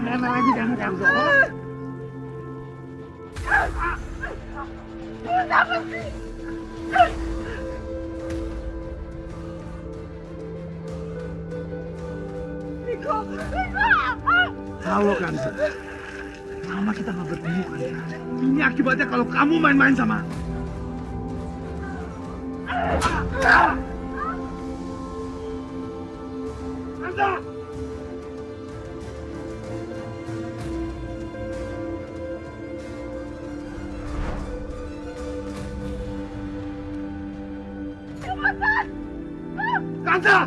Mana lagi kamu Kanza? Kenapa sih? Niko! Halo Kanza. Lama kita nggak bertemu Kanza. Ini akibatnya kalau kamu main-main sama aku. Kanza! Kanza!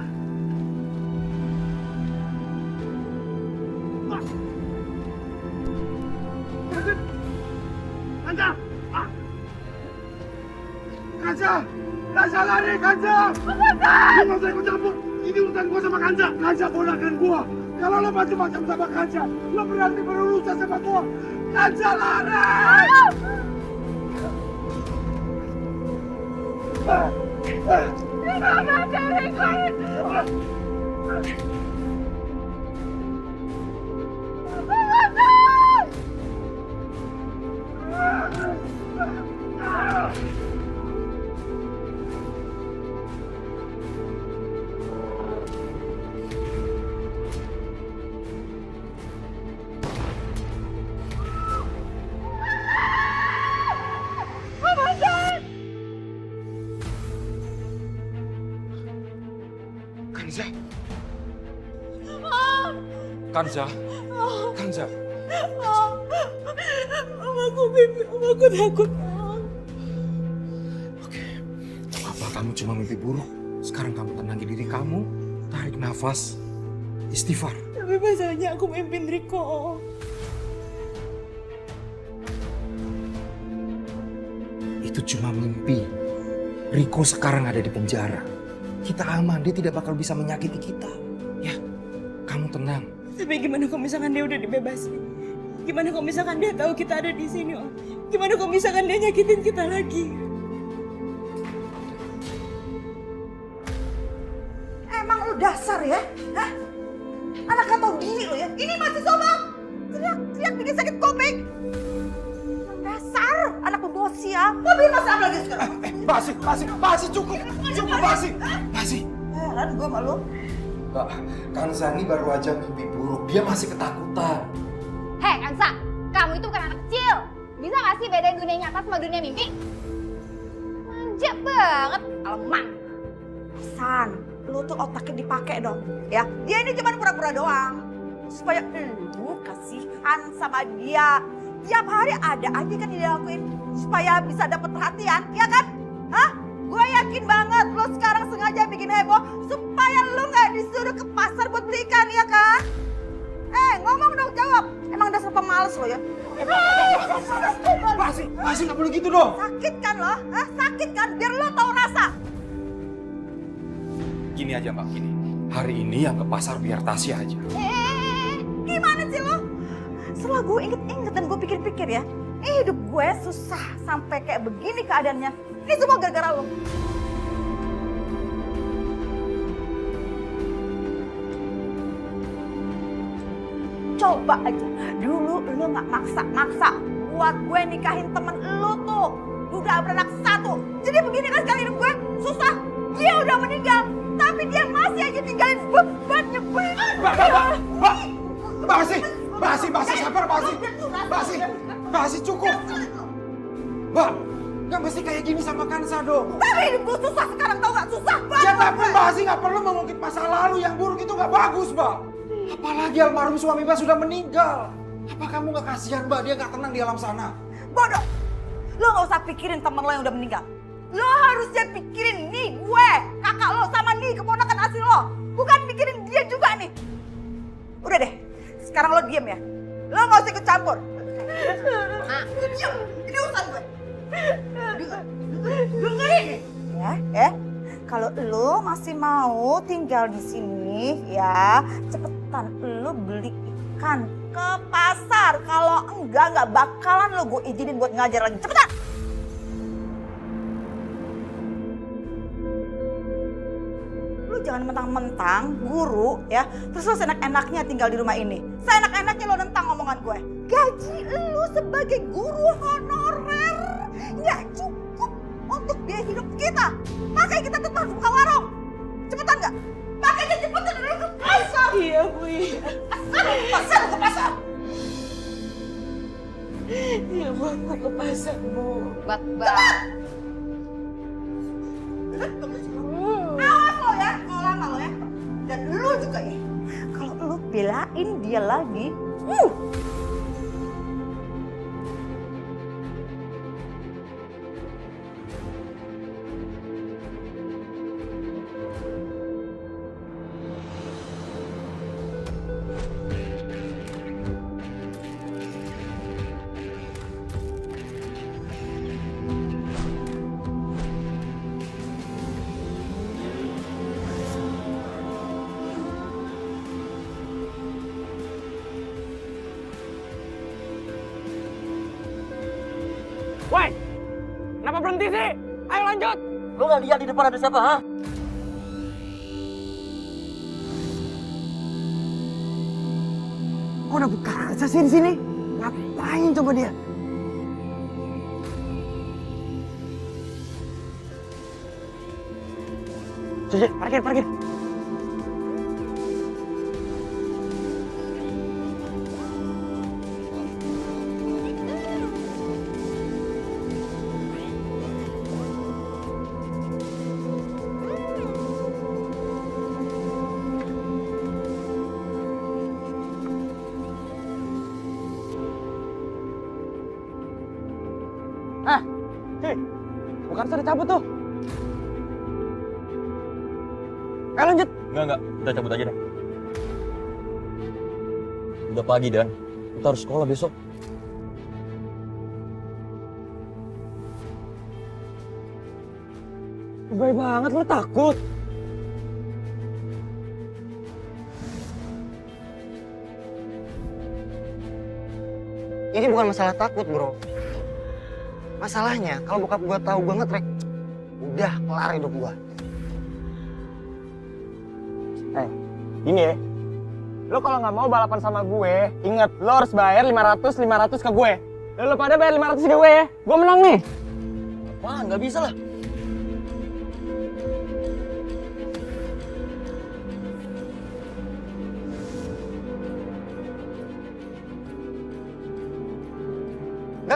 Kanza! Kanza! Kanza lari, Kanza! Lu gak usah ikut campur. Ini urusan gua sama Kanza. Kanza ponakan gua. Kalau lo macam-macam sama Kanza, lo berarti berurusan sama gua. Kanza lari! Kanza. Kanza. Kanza. Aku mimpi, aku takut. Oke. Apa kamu cuma mimpi buruk? Sekarang kamu tenangin diri kamu, tarik nafas, istighfar. Tapi masalahnya aku mimpin Riko. Itu cuma mimpi. Riko sekarang ada di penjara. Kita aman, dia tidak bakal bisa menyakiti kita. Ya, kamu tenang. Tapi gimana kalau misalkan dia udah dibebasin? Gimana kalau misalkan dia tahu kita ada di sini, Om? Gimana kalau misalkan dia nyakitin kita lagi? Emang lu dasar ya? Hah? Anak gak tau diri lo ya? Ini masih sombong! Teriak-teriak bikin sakit kopek! Dasar! Anak pembosi ya! Mobil masih apa lagi sekarang? Basi, cukup Basi. Heran gue malu. Mbak, Kanza ini baru aja mimpi buruk, dia masih ketakutan. Hei Kansa, kamu itu bukan anak kecil. Bisa gak sih bedain dunia nyata sama dunia mimpi? Manja banget, alemang. San, lu tuh otaknya dipakai dong. Ya, dia ini cuma pura-pura doang. Supaya lu kasihan sama dia. Tiap hari ada aja kan dia lakuin. Supaya bisa dapat perhatian, ya kan? Hah? Gue yakin banget lo sekarang sengaja bikin heboh supaya lo gak disuruh ke pasar buat beli ikan, ya kan? Ngomong dong, jawab. Emang dasar pemalas lo ya? Basi gak boleh gitu dong. Sakit kan lo? Hah? Sakit kan? Biar lo tahu rasa. Gini aja Mbak, gini. Hari ini yang ke pasar biar Tasya aja. Gimana sih lo? Setelah gue inget-inget dan gue pikir-pikir ya, hidup gue susah sampai kayak begini keadaannya. Ini semua gara-gara lo. Coba aja, dulu lo gak maksa-maksa buat gue nikahin temen lo tuh. Udah beranak satu. Jadi begini kan sekarang hidup gue susah. Dia udah meninggal, tapi dia masih aja tinggalin beban nyebelin. Basi, sabar Basi, cukup. Mbak, gak mesti kayak gini sama Kanza dong. Tapi hidup gue susah sekarang, tau gak? Susah banget. Ya tapi Basi gak perlu mengungkit masa lalu yang buruk itu gak bagus, Mbak. Apalagi almarhum suami Mbak sudah meninggal. Apa kamu gak kasihan, Mbak? Dia gak tenang di alam sana. Bodoh. Lo gak usah pikirin temen lo yang udah meninggal. Lo harusnya pikirin nih gue, kakak lo sama nih keponakan asli lo. Bukan pikirin dia juga nih. Udah deh, sekarang lo diem ya. Lo gak usah ikut campur. Lo diem, ini urusan gue. Dengerin. Ya. Kalau lo masih mau tinggal di sini ya, cepetan lo beli ikan ke pasar. Kalau enggak bakalan lo gue izinin buat ngajar lagi. Cepetan. Lu jangan mentang-mentang guru ya, terus lo seenak-enaknya tinggal di rumah ini. Seenak-enaknya lo nentang omongan gue. Gaji lo sebagai guru honorer nggak cukup untuk biaya hidup kita. Makanya kita tetap harus buka warung. Cepetan nggak? Makanya cepetan dulu ke pasar. Iya Bu, iya. Pasar ke pasar. Iya Bu, aku ke pasar Bu. Bak. Awas lo ya, kalau lama lo ya. Dan lo juga ya. Kalau lo belain dia lagi, Woi, kenapa berhenti sih? Ayo lanjut. Lu nggak lihat di depan ada siapa, ha? Kok ada bekasa sih di sini? Ngapain coba dia? Cici, parkir. Bukan saya cabut tuh. Ayo lanjut. Enggak. Kita cabut aja deh. Udah pagi, Dan. Kita harus sekolah besok. Baik banget, lu takut. Ini bukan masalah takut, bro. Masalahnya, kalau bokap gua tahu gua ngetrek, udah kelar hidup gua. Gini ya. Lo kalau nggak mau balapan sama gue, ingat lo harus bayar 500 ke gue. Lo pada bayar 500 ke gue ya. Gue menang nih. Apaan? Nggak bisa lah.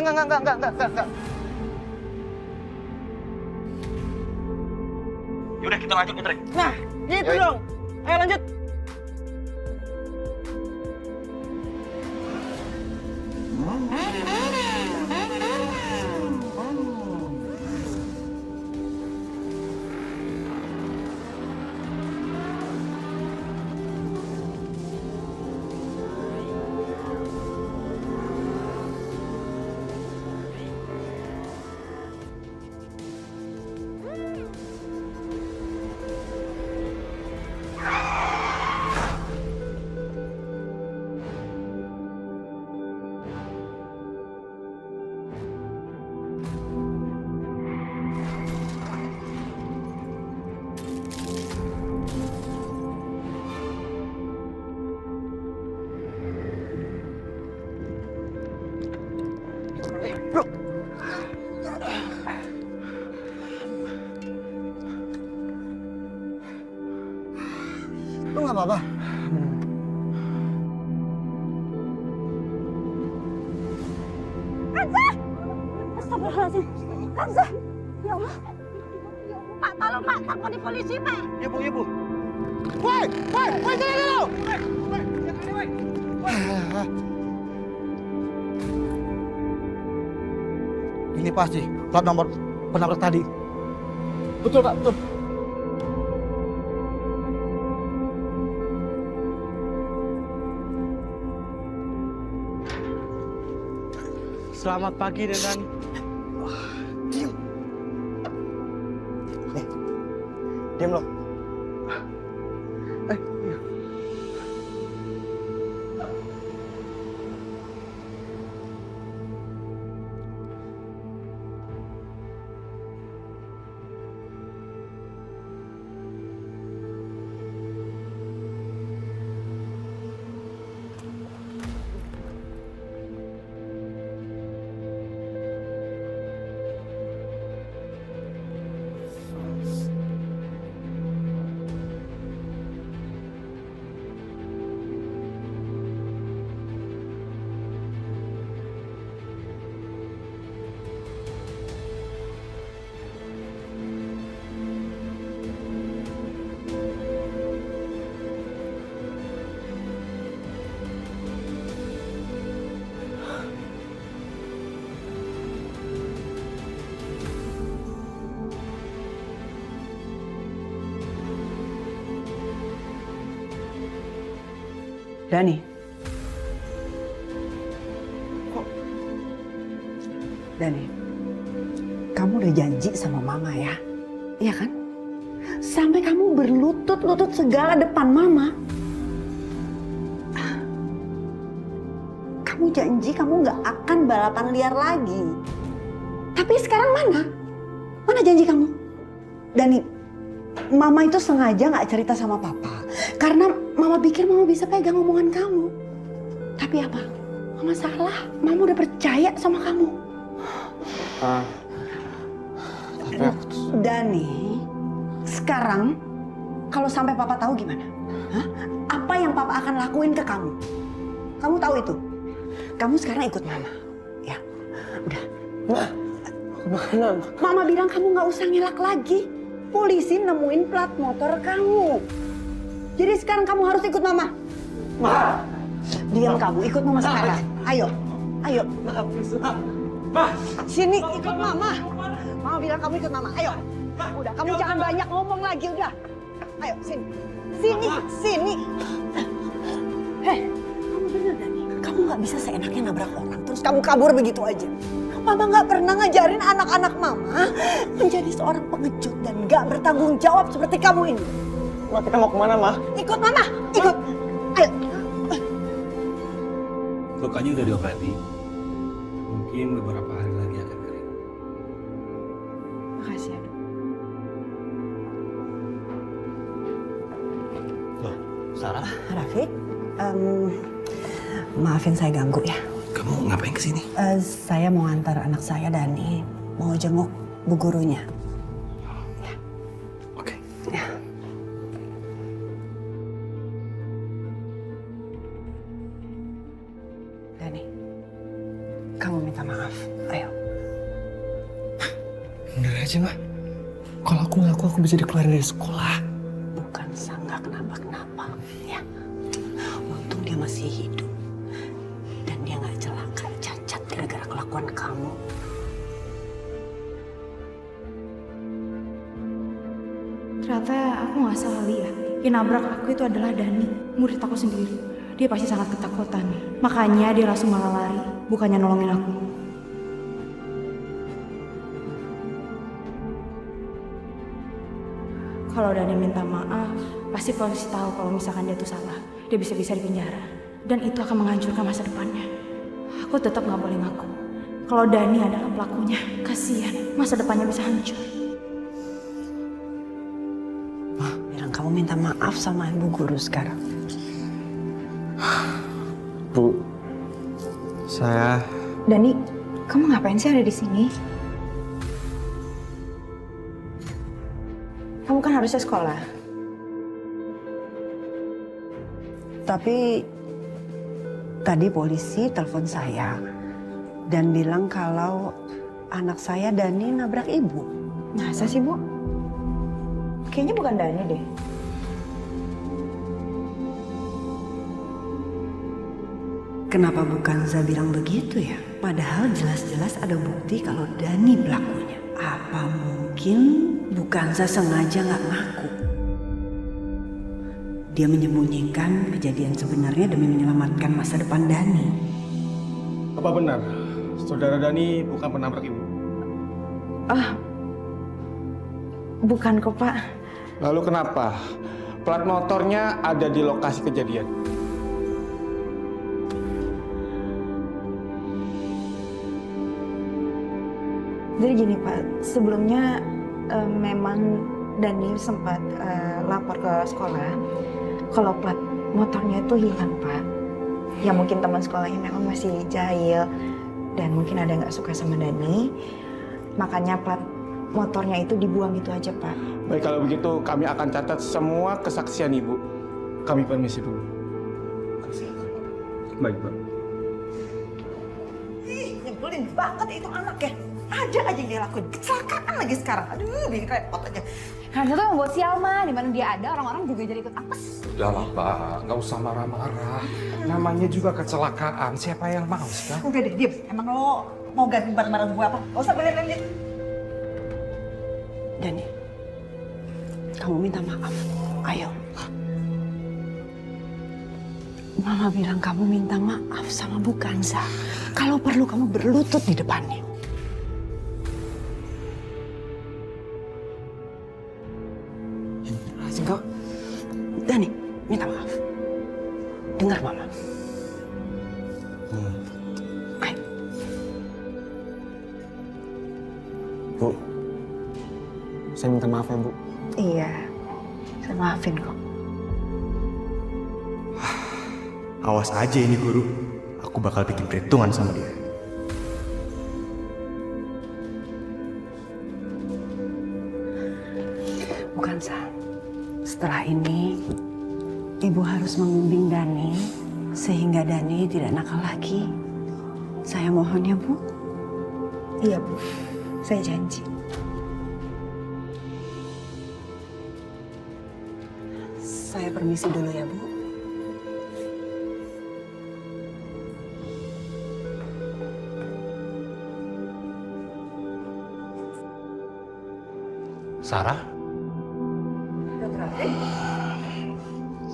Enggak. Yaudah, kita lanjut ngetrek. Nah, gitu dong. Ayo lanjut. Lu nggak apa-apa? Astagfirullahaladzim. Hamzah, ya Allah. Pak, tolong Pak, takut di polisi Pak. Iya, Bu. Woi, jangan dulu. Ini pasti plat nomor penabrak tadi. Betul Pak, betul. Selamat pagi, Denan. Diam lo. Dani. Kok? Dani, kamu udah janji sama mama ya? Iya kan? Sampai kamu berlutut-lutut segala depan mama. Kamu janji kamu nggak akan balapan liar lagi. Tapi sekarang mana? Mana janji kamu? Dani, mama itu sengaja nggak cerita sama papa. Karena mama pikir mama bisa pegang omongan kamu. Tapi apa? Mama salah. Mama udah percaya sama kamu. Dani, sekarang kalau sampai papa tahu gimana? Hah? Apa yang papa akan lakuin ke kamu? Kamu tahu itu? Kamu sekarang ikut mama. Ya, udah. Mana? Mama bilang kamu nggak usah ngelak lagi. Polisi nemuin plat motor kamu. Jadi sekarang kamu harus ikut mama. Ma. Diam kamu, ikut mama sekarang. Ayo, ayo. Ma. Sini ikut mama. Mama bilang kamu ikut mama. Ayo. Udah, kamu jangan banyak ngomong lagi udah. Ayo sini, sini, sini. Heh, kamu bener Dani. Kamu nggak bisa seenaknya nabrak orang terus kamu kabur begitu aja. Mama nggak pernah ngajarin anak-anak mama menjadi seorang pengecut dan nggak bertanggung jawab seperti kamu ini. Ma, kita mau kemana, Ma? Ikut mama, ikut. Ayo. Lukanya udah diobati. Mungkin beberapa hari lagi akan kering. Makasih ya, Dok. Loh, Sarah? Rafiq, maafin saya ganggu ya. Kamu ngapain kesini? Saya mau antar anak saya Dani mau jenguk bu gurunya. Oke. Ya. Dani, kamu minta maaf. Ayo. Bener aja, Ma. Kalau aku ngaku, aku bisa dikeluarin dari sekolah. Bukan nggak kenapa-kenapa. Ya. Untung dia masih hidup. Dan dia nggak celaka, cacat gara-gara kelakuan kamu. Ternyata aku nggak salah lihat. Yang nabrak aku itu adalah Dani, murid aku sendiri. Dia pasti sangat ketakutan. Makanya dia langsung malah lari, bukannya nolongin aku. Kalau Dani minta maaf, pasti polisi tahu kalau misalkan dia tuh salah. Dia bisa-bisa dipenjara. Dan itu akan menghancurkan masa depannya. Aku tetap nggak boleh ngaku. Kalau Dani adalah pelakunya, kasihan. Masa depannya bisa hancur. Bilang kamu minta maaf sama ibu guru sekarang. Bu, saya... Dani, kamu ngapain sih ada di sini? Kamu kan harusnya sekolah. Tapi tadi polisi telepon saya dan bilang kalau anak saya Dani nabrak ibu. Masa sih, Bu? Kayaknya bukan Dani deh. Kenapa bukan Za bilang begitu ya? Padahal jelas-jelas ada bukti kalau Dani pelakunya. Apa mungkin Bukanza sengaja nggak ngaku? Dia menyembunyikan kejadian sebenarnya demi menyelamatkan masa depan Dani. Apa benar saudara Dani bukan penabrak ibu? Bukan kok, Pak. Lalu kenapa plat motornya ada di lokasi kejadian? Jadi gini, Pak, sebelumnya memang Dani sempat lapor ke sekolah kalau plat motornya itu hilang, Pak. Ya mungkin teman sekolahnya memang masih jahil dan mungkin ada yang nggak suka sama Dani, makanya plat motornya itu dibuang gitu aja, Pak. Baik, kalau begitu kami akan catat semua kesaksian ibu. Kami permisi dulu. Baik, Pak. Ih, nyebelin banget itu anak ya. Ada aja yang dia lakuin. Kecelakaan lagi sekarang. Aduh, bikin repot aja. Karena itu yang buat sial mah, dimana dia ada orang-orang juga jadi ikut apes. Udahlah, Pak. Nggak usah marah-marah. Namanya juga kecelakaan. Siapa yang mau sih, Kak? Udah deh, diem. Emang lo mau ganti barang-barang gue apa? Gak usah bener-bener. Dani, kamu minta maaf. Ayo. Mama bilang kamu minta maaf sama Bu Kanza. Kalau perlu kamu berlutut di depannya. Enggak. Dani, minta maaf. Dengar Mama. Ayo. Bu, saya minta maaf ya Bu. Iya, saya maafin kok. Awas aja ini guru, aku bakal bikin perhitungan sama dia. Bukan Sa. Setelah ini, Ibu harus membimbing Dani sehingga Dani tidak nakal lagi. Saya mohon ya Bu. Iya Bu, saya janji. Saya permisi dulu ya Bu. Sarah?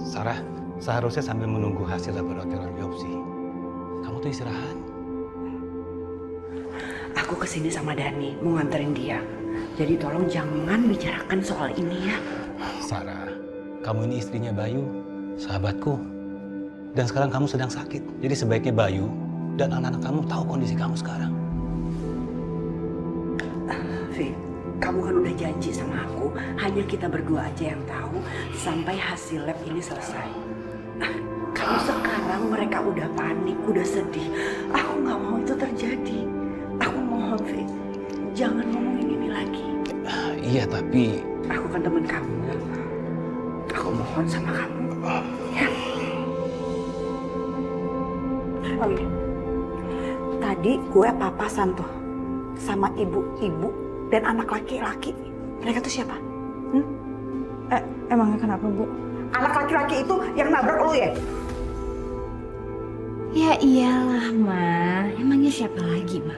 Sarah, seharusnya sambil menunggu hasil laboratorium biopsi, kamu tuh istirahat. Aku kesini sama Dani, mau nganterin dia. Jadi tolong jangan bicarakan soal ini ya. Sarah, kamu ini istrinya Bayu, sahabatku. Dan sekarang kamu sedang sakit. Jadi sebaiknya Bayu dan anak-anak kamu tahu kondisi kamu sekarang. Vi, kamu kan udah janji sama aku, hanya kita berdua aja yang tahu sampai hasil lab ini selesai. Kalau sekarang mereka udah panik, udah sedih, aku nggak mau itu terjadi. Aku mohon, Vi, jangan ngomongin ini lagi. Iya, tapi... Aku kan teman kamu. Aku mohon sama kamu. Ya. Oh iya. Tadi gue papasan tuh sama ibu-ibu dan anak laki-laki. Mereka tuh siapa? Emangnya kenapa, Bu? Anak laki-laki itu yang nabrak lu ya? Ya iyalah, Ma. Emangnya siapa lagi, Ma?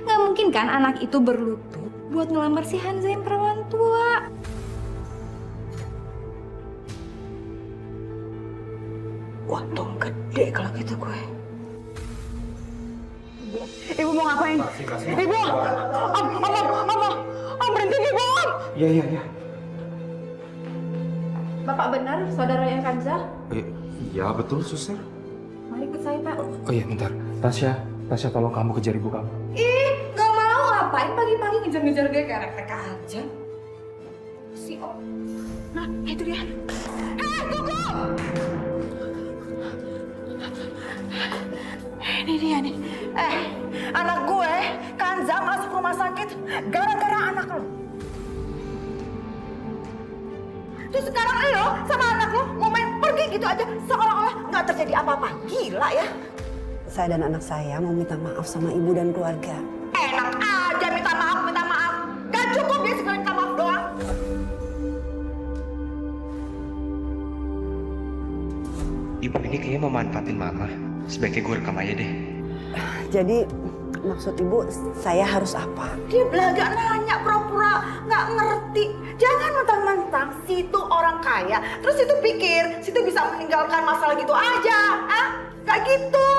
Nggak mungkin kan anak itu berlutut buat ngelamar si Hanza yang perawan tua. Untung gede kalau gitu gue. Ibu mau ngapain? Ibu! Om, berhenti nih, Bu! Iya. Bapak benar, saudaranya Kanza? Iya, betul, suster. Mari ikut saya, Pak. Oh iya, bentar. Tasya, tolong kamu kejar ibu kamu. Ih, nggak mau. Ngapain pagi-pagi ngejar-ngejar gue kayak anak TK aja? Si Om. Nah, itu dia. Tunggu! Ini dia nih. Anak gue, Kanza masuk rumah sakit gara-gara anak lo. Terus sekarang lo sama anak lo mau main pergi gitu aja seolah-olah nggak terjadi apa-apa. Gila ya. Saya dan anak saya mau minta maaf sama ibu dan keluarga. Enak aja minta maaf. Gak cukup dia sekali minta maaf doang. Ibu ini kayaknya mau manfaatin mama. Sebaiknya gue rekam aja deh. Jadi maksud ibu saya harus apa? Dia belaga nanya pura-pura nggak ngerti. Jangan mentang-mentang situ orang kaya, terus situ pikir situ bisa meninggalkan masalah gitu aja. Gak gitu.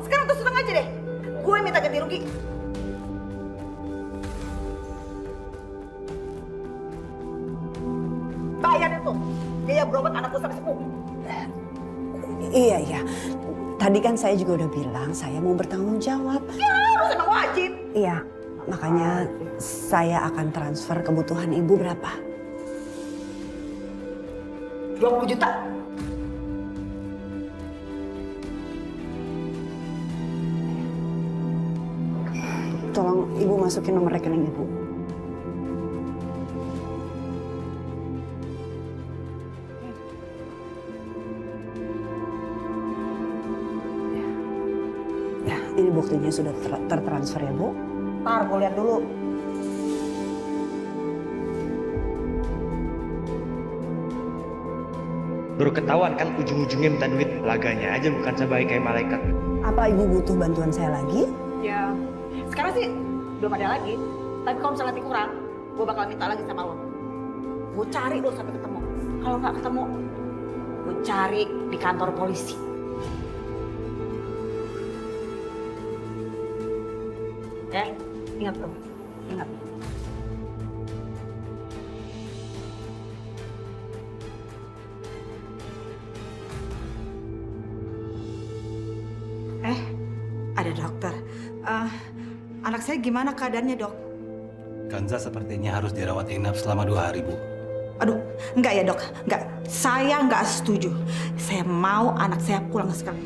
Sekarang terus terang aja deh. Gue minta ganti rugi. Bayar itu. Biaya berobat anakku sampai sepuh. Iya. Tadi kan saya juga udah bilang saya mau bertanggung jawab. Ya harus, emang wajib. Iya, makanya saya akan transfer kebutuhan ibu berapa? 20 juta. Tolong ibu masukin nomor rekening ibu. Ya, ini buktinya sudah tertransfer ya, Bu. Ntar gue lihat dulu. Baru ketahuan kan ujung-ujungnya minta duit. Laganya aja bukan sebaik kayak malaikat. Apa ibu butuh bantuan saya lagi? Ya, sekarang sih belum ada lagi. Tapi kalau misalnya nanti kurang, gue bakal minta lagi sama lo. Gue cari lo sampai ketemu. Kalau nggak ketemu, gue cari di kantor polisi. Ingat tuh, ingat. Ada dokter. Anak saya gimana keadaannya, Dok? Kanza sepertinya harus dirawat inap selama 2 hari, Bu. Aduh, enggak ya, Dok. Enggak. Saya enggak setuju. Saya mau anak saya pulang sekarang.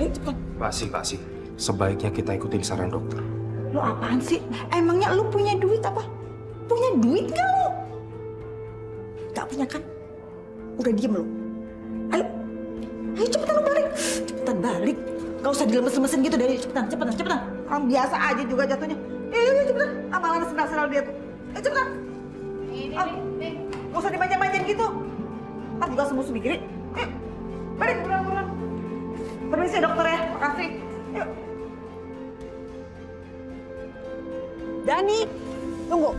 Ayo cepat. Pasti. Sebaiknya kita ikutin saran dokter. Lu apaan sih? Emangnya lu punya duit apa? Punya duit nggak lu? Gak punya kan? Udah diem lu. Ayo cepetan lu balik. Cepetan balik. Gak usah dilemes-lemesin gitu dari cepetan. Orang biasa aja juga jatuhnya. Iya cepetan. Amalan senang-senang dia tuh. Cepetan. Gak usah dimanja-manjain gitu. Ntar juga semua mikirin. Balik pulang. Permisi dokter ya, makasih. Yuk. Dani, tunggu.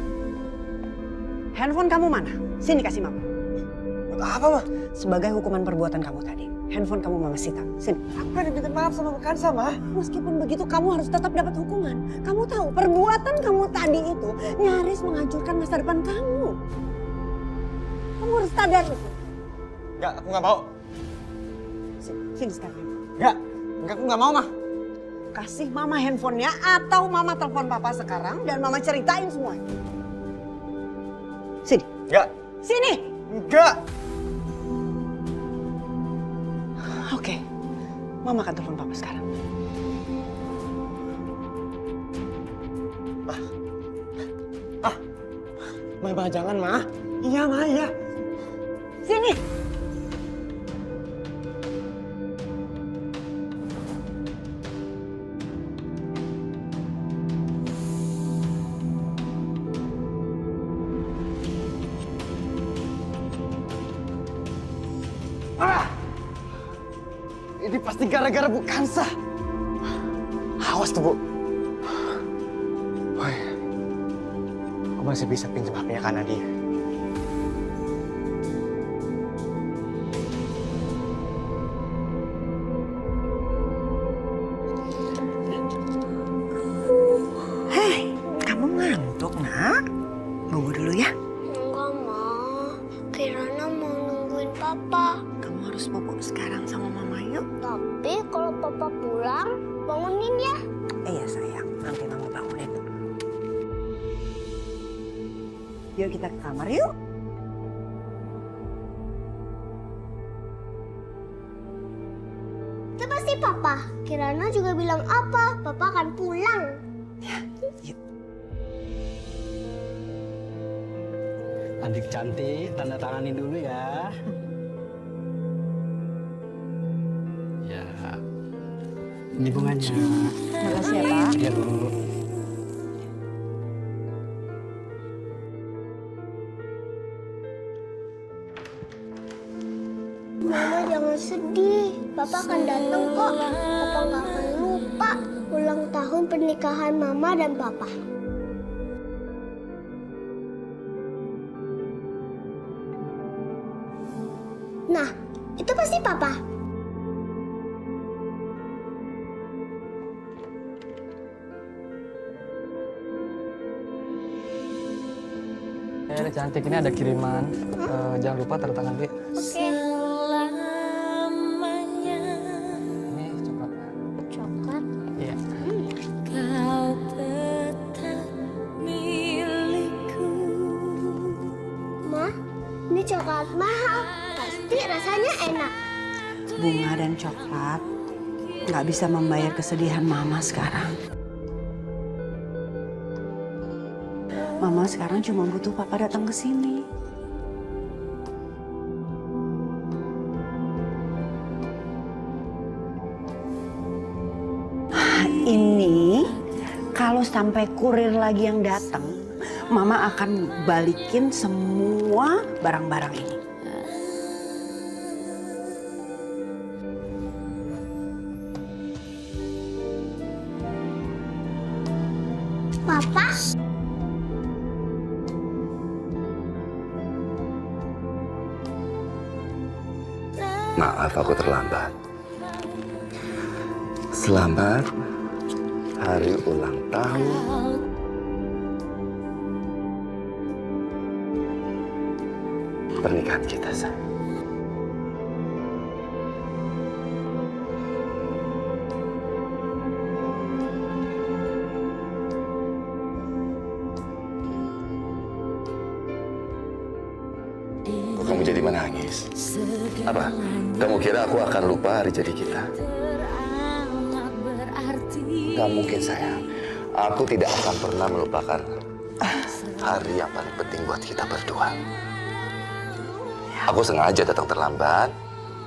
Handphone kamu mana? Sini kasih mama. Buat apa, Ma? Sebagai hukuman perbuatan kamu tadi. Handphone kamu mama sita. Sini. Aku udah minta maaf sama Kansa, Ma. Meskipun begitu kamu harus tetap dapat hukuman. Kamu tahu perbuatan kamu tadi itu nyaris menghancurkan masa depan kamu. Kamu harus sadar itu. Enggak, aku nggak mau. Sini sekarang. Enggak, aku nggak mau, Ma. Kasih mama handphonenya atau mama telepon papa sekarang dan mama ceritain semuanya. Sini. Enggak. Sini. Enggak. Oke. Mama akan telepon papa sekarang. Ma, jangan, Ma. Iya, Ma, iya. Sini. Ini pasti gara-gara Bu Kansa. Awas tuh, Bu. Woi, aku masih bisa pinjam HP-nya Kak Nadia. Hei, kamu ngantuk, Nak? Bobo dulu ya. Enggak, Ma. Kirana mau nungguin Papa. Kamu harus bobo sekarang sama Mama yuk. Tapi kalau Papa pulang, bangunin ya. Iya sayang, nanti Mama bangunin. Yuk kita ke kamar yuk. Itu pasti Papa. Kirana juga bilang apa? Papa akan pulang. Yuk. Adik cantik, tanda tanganin dulu ya. Ya. Ini bunganya. Makasih ya, Pak. Iya, Bu. Mama jangan sedih. Papa akan datang kok. Papa nggak akan lupa ulang tahun pernikahan Mama dan Papa. Nah, itu pasti Papa. Cantik, ini ada kiriman. Jangan lupa tanda tangan, Bi. Oke. Ini coklat. Coklat. Iya. Kau tetap milikku. Ma, ini coklat mahal. Pasti rasanya enak. Bunga dan coklat nggak bisa membayar kesedihan Mama sekarang. Mama sekarang cuma butuh Papa datang ke sini. Ini kalau sampai kurir lagi yang datang, Mama akan balikin semua barang-barang ini. Papa. Maaf aku terlambat. Selamat hari ulang tahun pernikahan kita, sayang. Kok kamu jadi menangis? Apa? Kamu kira aku akan lupa hari jadi kita? Gak mungkin, sayang. Aku tidak akan pernah melupakan hari yang paling penting buat kita berdua. Aku sengaja datang terlambat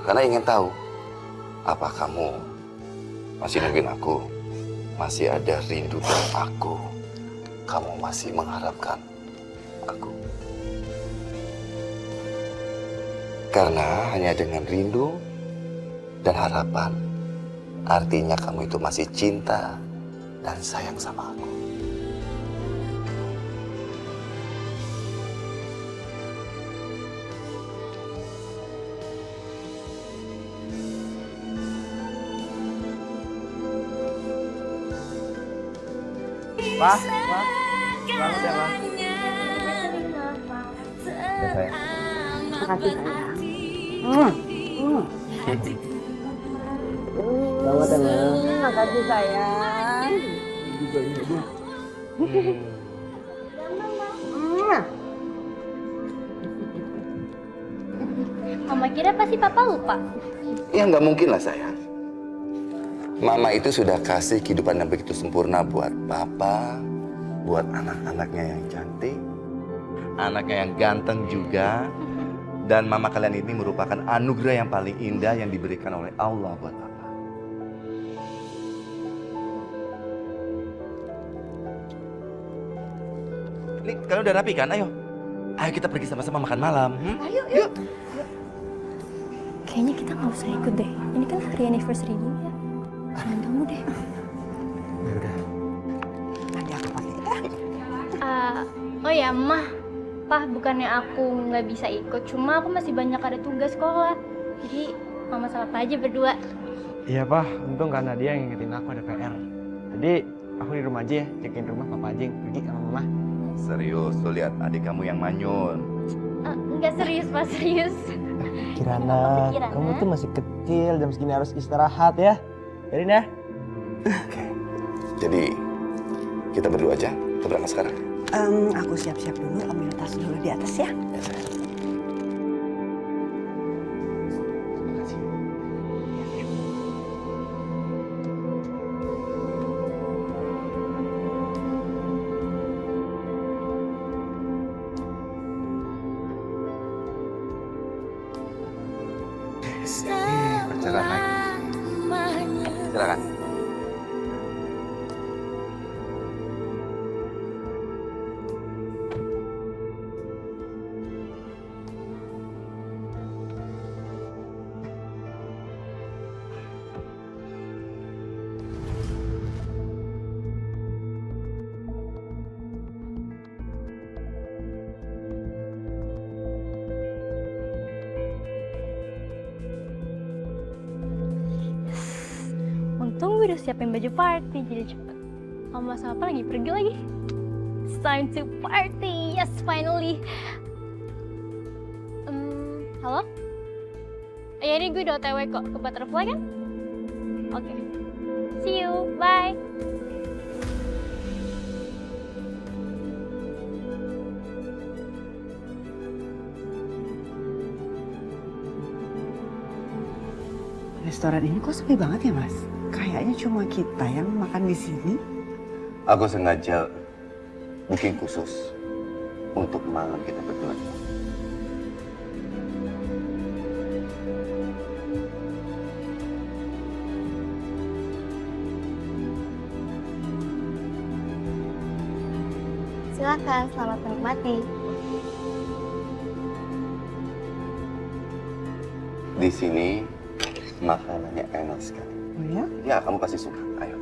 karena ingin tahu apa kamu masih nungguin aku, masih ada rindu dalam aku, kamu masih mengharapkan aku. Karena hanya dengan rindu dan harapan, artinya kamu itu masih cinta dan sayang sama aku. Pak, selamat ya, Pak. Ya, sayang. Makasih sayang. Selamat ya, Ma. Makasih sayang. Mama kira pasti papa lupa. Ya nggak mungkin lah, sayang. Mama itu sudah kasih kehidupan yang begitu sempurna buat papa, buat anak-anaknya yang cantik, anaknya yang ganteng juga. Dan mama kalian ini merupakan anugerah yang paling indah yang diberikan oleh Allah buat papa. Ini kalian udah rapi kan? Ayo. Ayo kita pergi sama-sama makan malam. Ayo, yuk. Kayaknya kita nggak usah ikut deh. Ini kan hari anniversary dia. Jangan kamu deh. Ya udah. Nanti aku pakai. Oh ya, Mah. Pah, bukannya aku nggak bisa ikut, cuma aku masih banyak ada tugas sekolah. Jadi Mama sama Papa aja berdua. Iya, Pak. Untung karena dia yang ngingetin aku ada PR. Jadi aku di rumah aja ya, cekin rumah Papa aja yang pergi sama Mama. Serius, tuh lihat adik kamu yang manyun. Enggak serius, Pak, serius. Kirana, kamu tuh masih kecil, jam segini harus istirahat ya. Yarin ya. Oke. Jadi kita berdua aja, kita berangkat sekarang. Aku siap-siap dulu, ambil tas dulu di atas ya. Ya, sayang. Pacaran lagi. Silakan. Untung gue udah siapin baju party, jadi cepet. Mama sama Papa lagi pergi lagi. It's time to party, yes finally. Halo? Ya ini gue udah OTW kok, ke Butterfly kan? Oke. See you, bye. Restoran ini kok sepi banget ya, Mas? Kayaknya cuma kita yang makan di sini. Aku sengaja bikin khusus untuk malam kita berdua. Silakan, selamat menikmati. Di sini makanannya enak sekali. Oh ya? Ya, kamu pasti suka. Ayo.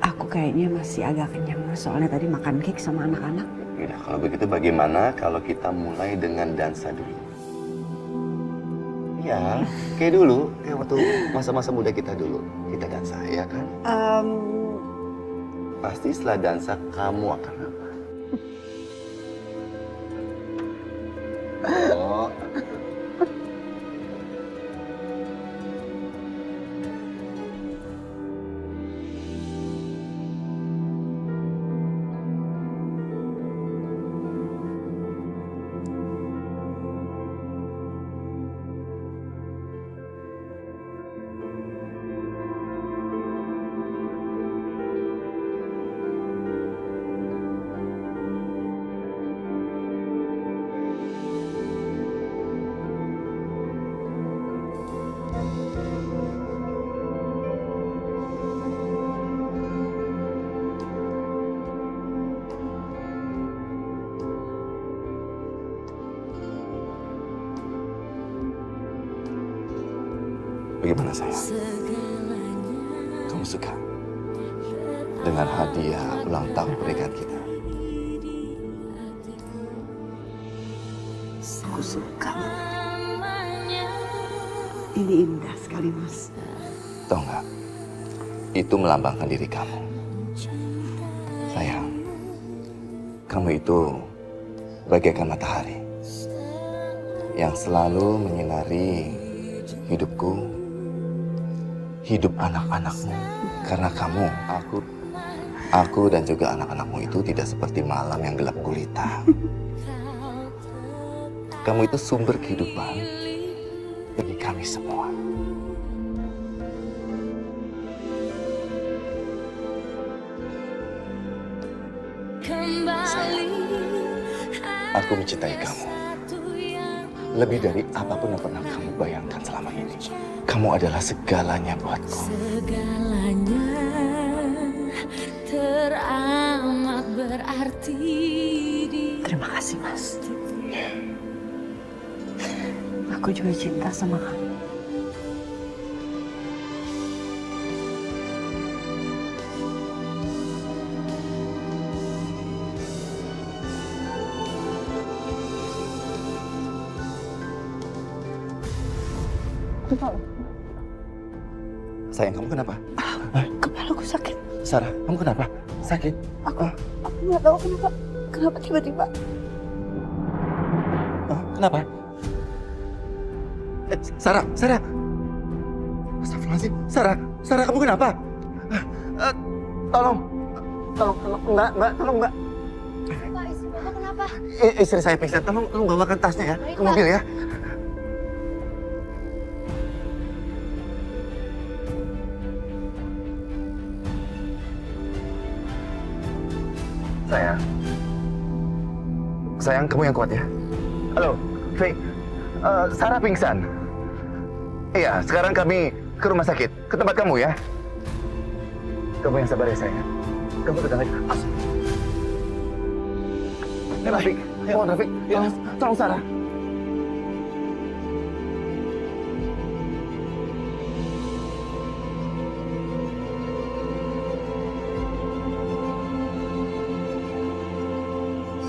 Aku kayaknya masih agak kenyang, Mas. Soalnya tadi makan cake sama anak-anak. Yaudah, kalau begitu bagaimana kalau kita mulai dengan dansa dulu? Iya, kayak dulu, kayak waktu masa-masa muda kita dulu. Kita dansa, ya kan? Pasti setelah dansa kamu akan apa? Oh. Bagaimana sayang? Kamu suka dengan hadiah ulang tahun pernikahan kita? Aku suka. Ini indah sekali, Mas. Tahu nggak? Itu melambangkan diri kamu. Sayang, kamu itu bagaikan matahari yang selalu menyinari hidupku, hidup anak-anakmu. Karena kamu, aku dan juga anak-anakmu itu tidak seperti malam yang gelap gulita. Kamu itu sumber kehidupan bagi kami semua. Sayang, aku mencintai kamu lebih dari apapun yang pernah kamu bayangkan selama ini. Kamu adalah segalanya buatku. Segalanya teramat berarti. Terima kasih, Mas. Aku juga cinta sama kamu. Sayang, kamu kenapa? Kepalaku sakit. Sarah, kamu kenapa? Sakit? Aku nggak tahu kenapa tiba-tiba. Kenapa? Sarah. Astagfirullahaladzim. Sarah, kamu kenapa? Tolong, Mbak, tolong Mbak. Pak, istri Bapak kenapa? Istri saya pingsan, tolong bawakan tasnya ya, ke mobil ya. Sayang, kamu yang kuat ya. Halo, Faye. Sarah pingsan. Iya, sekarang kami ke rumah sakit, ke tempat kamu ya. Kamu yang sabar ya sayang. Kamu tenang aja. Rafiq, Rafiq, tolong Sarah.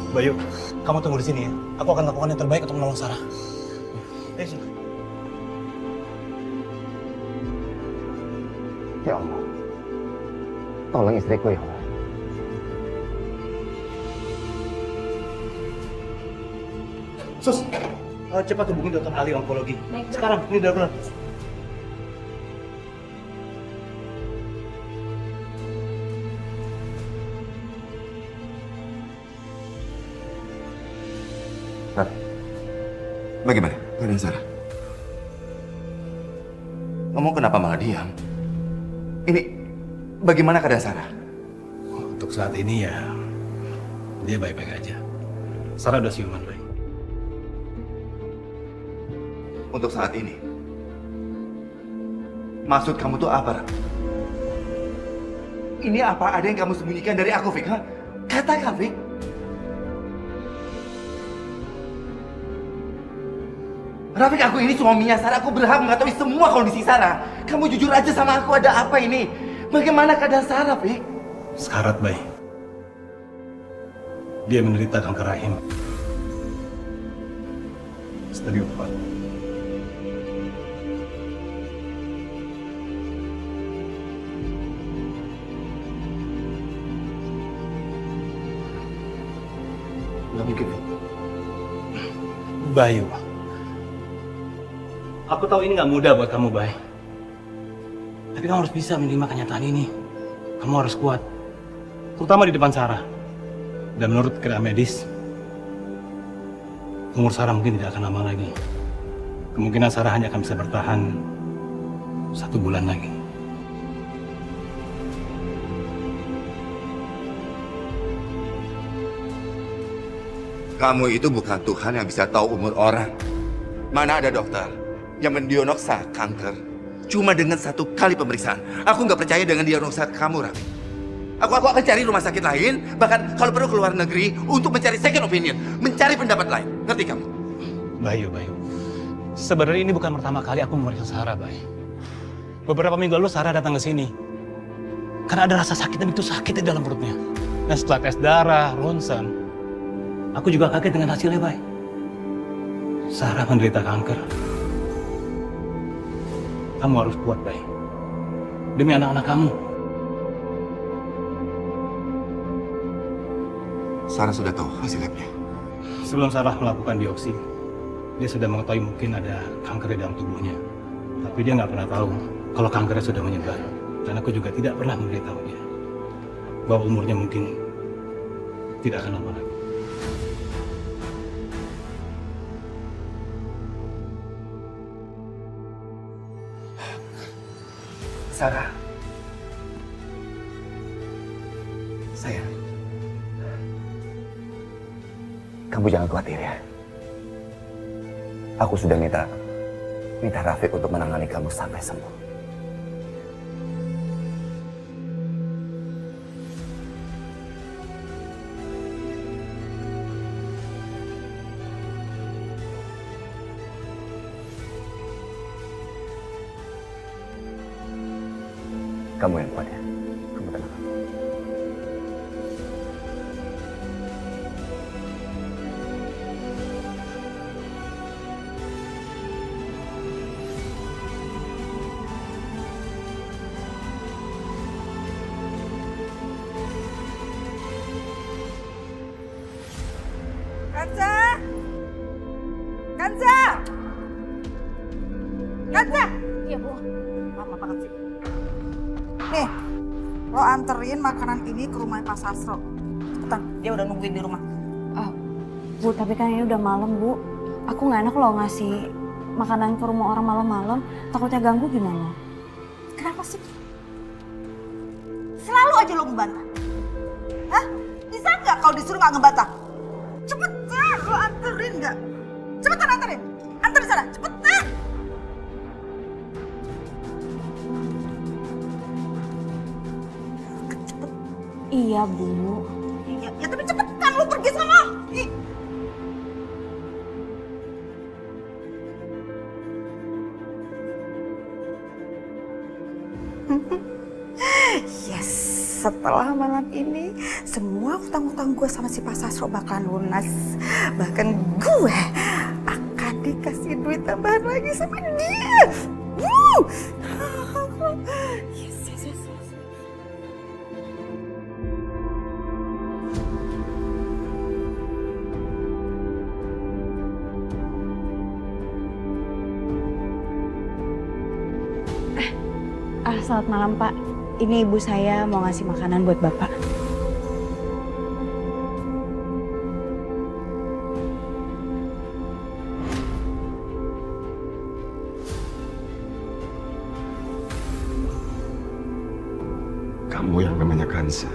Bayu, kamu tunggu di sini ya. Aku akan lakukan yang terbaik untuk menolong Sarah. Sini. Ya Allah, tolong istriku ya Allah. Sus, cepat hubungi dokter ahli onkologi. Sekarang, ini darurat. Bagaimana keadaan Sarah? Kamu kenapa malah diam? Ini, bagaimana keadaan Sarah? Untuk saat ini ya, dia baik-baik aja. Sarah udah siuman, baik. Untuk saat ini? Maksud kamu tuh apa, Rafi? Ini apa ada yang kamu sembunyikan dari aku, Fik? Katakan, Fik. Rafiq, aku ini suaminya Sarah, aku berhak mengetahui semua kondisi Sarah. Kamu jujur aja sama aku, ada apa ini? Bagaimana keadaan Sarah, Fik? Sekarat, Bay. Dia menderita kanker rahim. Stadium 4. begini? Bayu, aku tahu ini nggak mudah buat kamu, Bay. Tapi kamu harus bisa menerima kenyataan ini. Kamu harus kuat, terutama di depan Sarah. Dan menurut kira medis, umur Sarah mungkin tidak akan lama lagi. Kemungkinan Sarah hanya akan bisa bertahan 1 bulan lagi. Kamu itu bukan Tuhan yang bisa tahu umur orang. Mana ada dokter yang mendiagnosa kanker cuma dengan 1 kali pemeriksaan. Aku nggak percaya dengan diagnosa kamu, Raffi. Aku akan cari rumah sakit lain, bahkan kalau perlu ke luar negeri untuk mencari second opinion, mencari pendapat lain. Ngerti kamu? Bayu. Sebenarnya ini bukan pertama kali aku memeriksa Sarah, Bay. Beberapa minggu lalu Sarah datang ke sini. Karena ada rasa sakit dan itu sakit di dalam perutnya. Dan setelah tes darah, ronsen, aku juga kaget dengan hasilnya, Bay. Sarah menderita kanker. Kamu harus kuat, Bay. Demi anak-anak kamu. Sarah sudah tahu hasil labnya. Sebelum Sarah melakukan biopsi, dia sudah mengetahui mungkin ada kanker di dalam tubuhnya. Tapi dia nggak pernah tahu kalau kankernya sudah menyebar. Dan aku juga tidak pernah memberitahu dia bahwa umurnya mungkin tidak akan lama lagi. Sarah. Sayang. Kamu jangan khawatir ya. Aku sudah minta Rafiq untuk menangani kamu sampai sembuh. Kamu yang kuat ya. Kamu tenang. Kanza! Iya, Bu. Lama banget sih. Nih, lo anterin makanan ini ke rumah Pak Sastro. Cepetan, dia udah nungguin di rumah. Bu, tapi kan ini udah malam, Bu. Aku nggak enak loh ngasih makanan ke rumah orang malam-malam. Takutnya ganggu gimana? Kenapa sih? Selalu aja lo ngebantah. Hah? Bisa nggak kalau disuruh nggak ngebantah? Cepetan, lo anterin nggak? Cepetan anterin. Anter di sana, cepetan. Iya, Bu. Ya tapi cepetan lo pergi sana. Ih. Yes, setelah malam ini semua hutang-hutang gue sama si Pak Sastro bakalan lunas. Bahkan gue akan dikasih duit tambahan lagi sama dia. Woo! Yes. Selamat malam, Pak. Ini ibu saya mau ngasih makanan buat Bapak. Kamu yang namanya Kanza.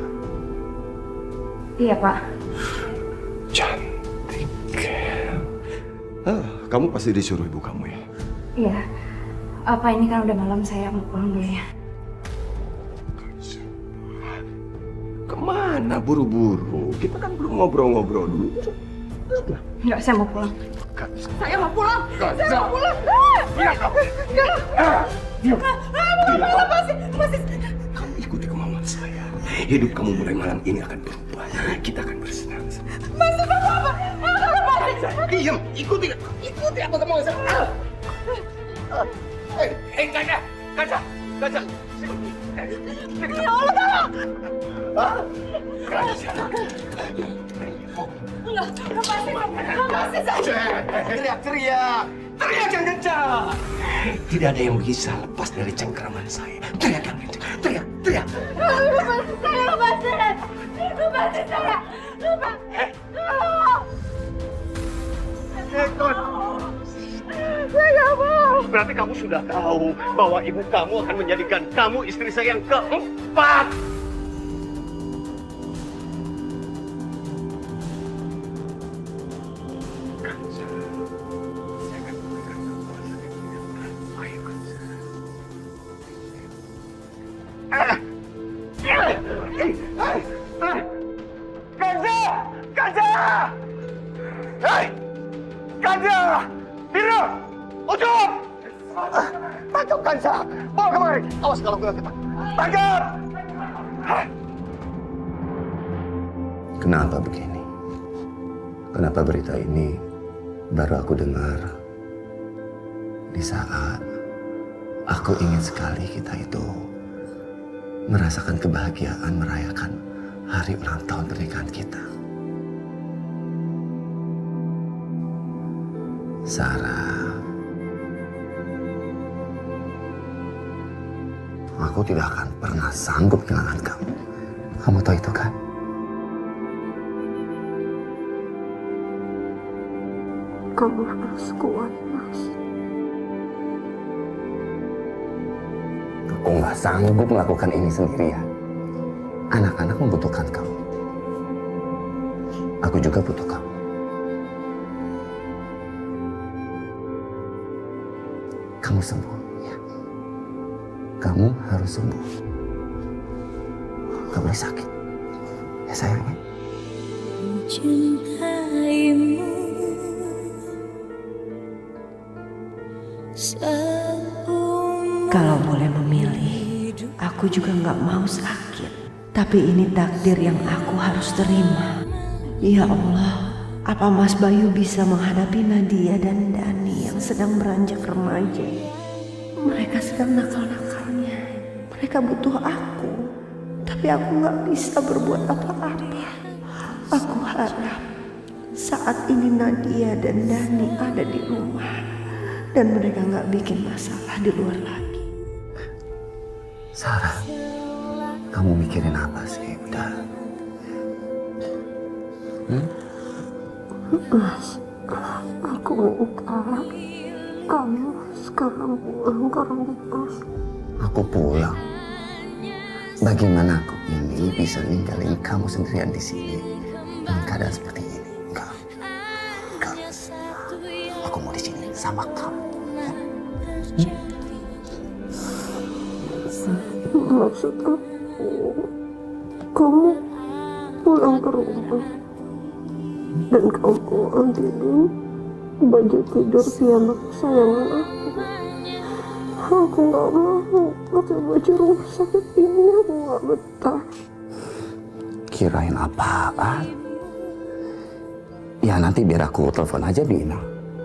Iya, Pak. Cantik. Kamu pasti disuruh ibu kamu ya? Iya. Apa ini kan udah malam, saya mau pulang dulu ya. Kemana buru-buru? Kita kan belum ngobrol-ngobrol dulu. Enggak, saya mau pulang. Saya mau pulang. Saya mau pulang. Bilang kamu. Mau pulang masih. Kamu ikuti kemauan saya. Hidup kamu mulai malam ini akan berubah. Kita akan bersenang. Masih apa? Diam, ikuti apa kamu saya. Kanza. Ya Allah, tolong. Kanza. Enggak, lepasin saya. Teriak! Teriak yang kencang! Tidak ada yang bisa lepas dari cengkeraman saya. Teriak yang kencang! Teriak! Lepasin saya. Lepasin saya. Ekon! Saya nggak mau. Berarti kamu sudah tahu bahwa ibu kamu akan menjadikan kamu istri saya yang keempat. Kanza! Biro! Ucup! Tangkap Kanza! Bawa kemari! Awas kalau gue ketangkap. Tangkap! Kenapa begini? Kenapa berita ini baru aku dengar di saat aku ingin sekali kita itu merasakan kebahagiaan merayakan hari ulang tahun pernikahan kita. Sarah, aku tidak akan pernah sanggup kehilangan kamu. Kamu tahu itu kan? Kamu harus kuat, Mas. Aku nggak sanggup melakukan ini sendirian. Anak-anak membutuhkan kamu. Aku juga butuh kamu. Kamu sembuh, ya. Kamu harus sembuh. Gak boleh sakit. Ya sayangnya. Mencintaimu Kalau boleh memilih, aku juga nggak mau sakit. Tapi ini takdir yang aku harus terima. Ya Allah, apa Mas Bayu bisa menghadapi Nadia dan Dani yang sedang beranjak remaja? Mereka sedang nakal-nakalnya. Mereka butuh aku. Tapi aku nggak bisa berbuat apa-apa. Aku harap saat ini Nadia dan Dani ada di rumah. Dan mereka nggak bikin masalah di luar lagi. Sarah, kamu mikirin apa sih? Udah. Mas, aku minta kamu sekarang pulang ke rumah. Aku pulang. Bagaimana aku ini bisa ninggalin kamu sendirian di sini dengan keadaan seperti ini? Enggak. Aku mau di sini sama kamu. Maksud aku, kamu pulang ke rumah dan kamu ambilin baju tidur pianak kesayangan aku. Aku nggak mau pakai baju rumah sakit ini, aku nggak betah. Kirain apaan? Ya nanti biar aku telepon aja Bina.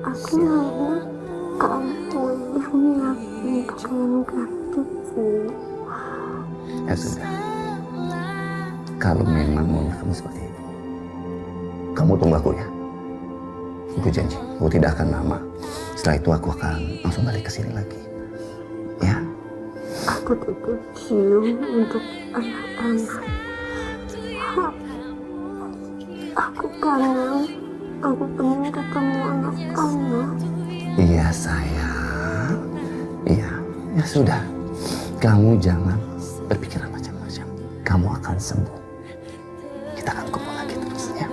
Aku mau kamu yang nyiapin pakaian gantiku. Ya sudah. Kalau memang mau kamu seperti itu, kamu tunggu aku ya. Aku janji, aku tidak akan lama. Setelah itu aku akan langsung balik ke sini lagi. Ya. Aku titip cium untuk anak-anak. Aku kangen. Aku pengen ketemu anak-anak. Iya sayang. Iya. Ya sudah. Kamu jangan berpikiran macam-macam. Kamu akan sembuh. Kita akan kumpul lagi terus ya.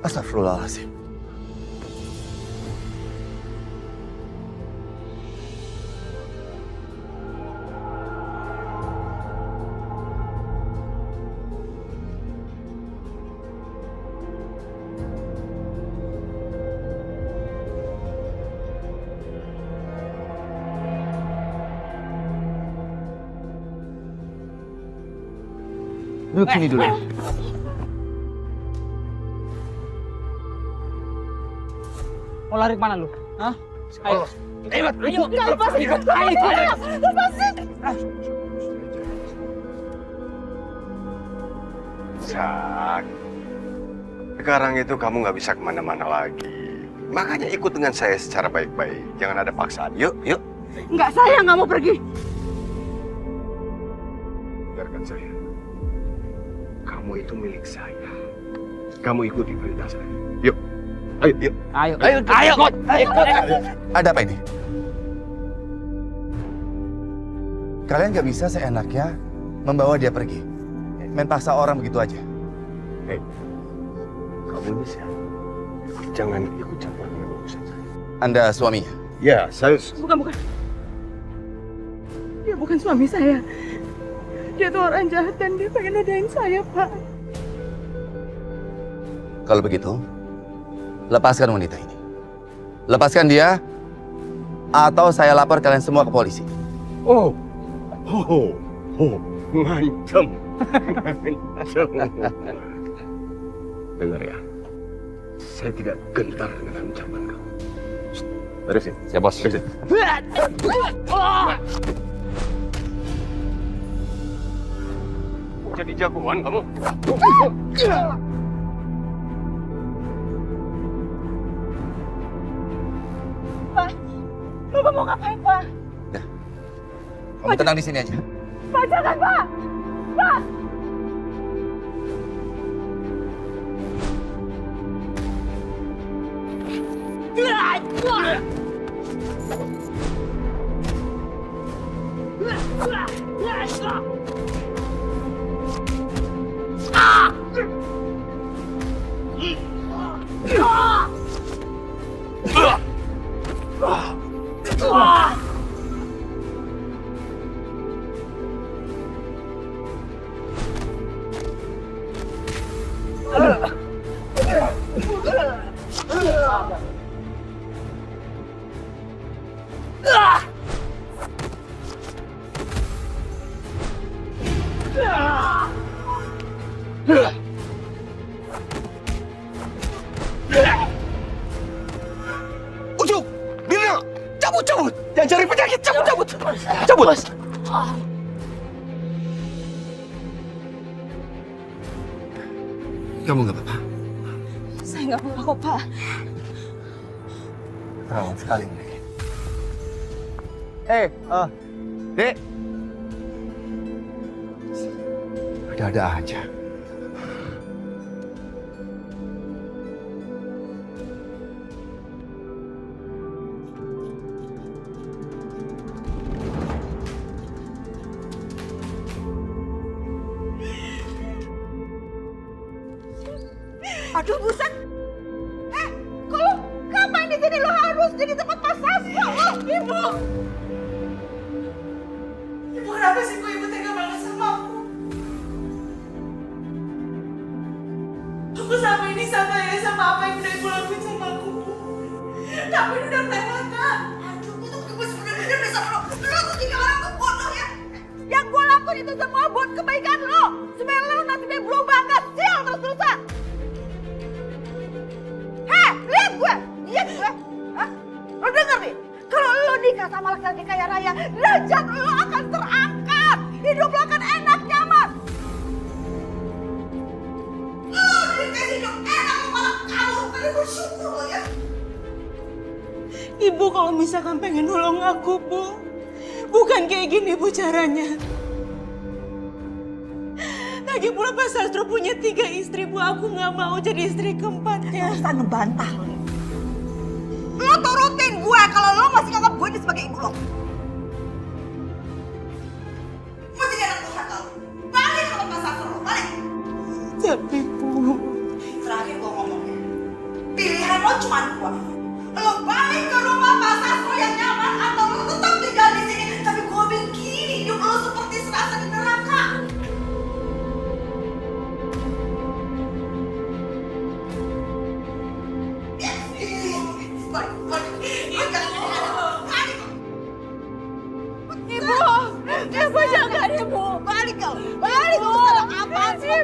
Astagfirullahaladzim. Duduk sini dulu. Mau lari kemana lu? Hah? Ayo. Ayo, Ayo, lepasin. Lepasin. Sak, sekarang itu kamu nggak bisa kemana-mana lagi. Makanya ikut dengan saya secara baik-baik. Jangan ada paksaan. Yuk, yuk. Enggak, saya nggak mau pergi. Biarkan saya. Kamu itu milik saya. Kamu ikuti perintah saya. Yuk. Ayo, yuk. Ayo. Ayo, Ayo. Ada apa ini? Kalian nggak bisa seenaknya membawa dia pergi. Main paksa orang begitu aja. Hei, kamu ini siapa? Jangan ikut campur dengan urusan saya. Anda suaminya? Ya, saya... Bukan. Dia bukan suami saya. Dia tuh orang jahat dan dia pengen nadain saya, Pak. Kalau begitu, lepaskan wanita ini. Lepaskan dia, atau saya lapor kalian semua ke polisi. Macam. Dengar ya, saya tidak gentar dengan ancaman kamu. Beresin. Siap, Bos. Beresin. Jadi jagoan kamu. Pak, Bapak mau ngapain, Pak? Kamu tenang di sini aja. Pak, jangan, Pak! Pak! Ujuk! Birna! Cabut! Jangan cari penyakit! Cabut! Kamu nggak apa-apa? Saya nggak apa-apa kok, Pak. Terang sekali. Dek. Ada-ada aja. Aduh, buset! Kalau kamu main di sini lo harus jadi tempat massage lo, Ibu! Ibu kenapa sih kok Ibu tega banget sama aku? Aku sama ini sama ya sama apa yang udah Ibu lakuin sama aku. Tapi ini udah kelewatan. Aduh, aku tuh bener-bener udah sama lo. Lo tuh tiga orang tuh bodoh ya. Yang gue lakuin itu semua buat kebaikan lo. Supaya lo nasibnya berubah, nggak sial terus-terusan. Lihat gue! Hah? Lo denger nih? Kalau lo nikah sama laki-laki kaya raya, derajat lo akan terangkat. Hidup lo akan enak, nyaman. Lo dikasih hidup enak, lo malah kabur. Kalian bersyukur lo ya. Ibu kalau misalkan pengen nolong aku, Bu. Bukan kayak gini, Bu, caranya. Lagi pula Pak Sastro punya 3 istri, Bu. Aku nggak mau jadi istri keempatnya. Masa ngebantah lo. Lo turutin gue kalau lo masih nganggap gue ini sebagai ibu lo. Mau jadi anak durhaka lo. Balik sama Pak Sastro lo, balik. Tapi, Bu. Terakhir gue ngomongnya. Pilihan lo cuma 2. Lo balik ke rumah Pak Sastro yang nyaman atau lo tetap tinggal di sini. Tapi gue bikin hidup lo seperti serasa di neraka. Ibu jangan Ibu. Balik kau. Balik kau. Salah apa sih?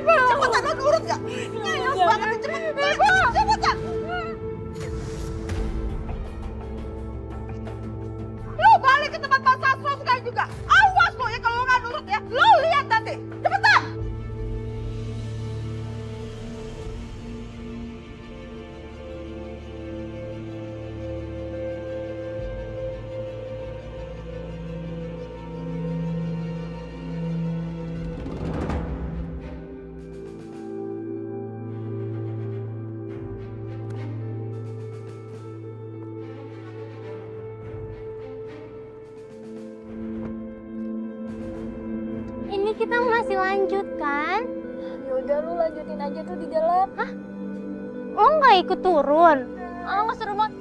kita masih lanjut kan? Ya udah lu lanjutin aja tuh di dalam. Hah? Lo nggak ikut turun? Ah, nggak seru banget.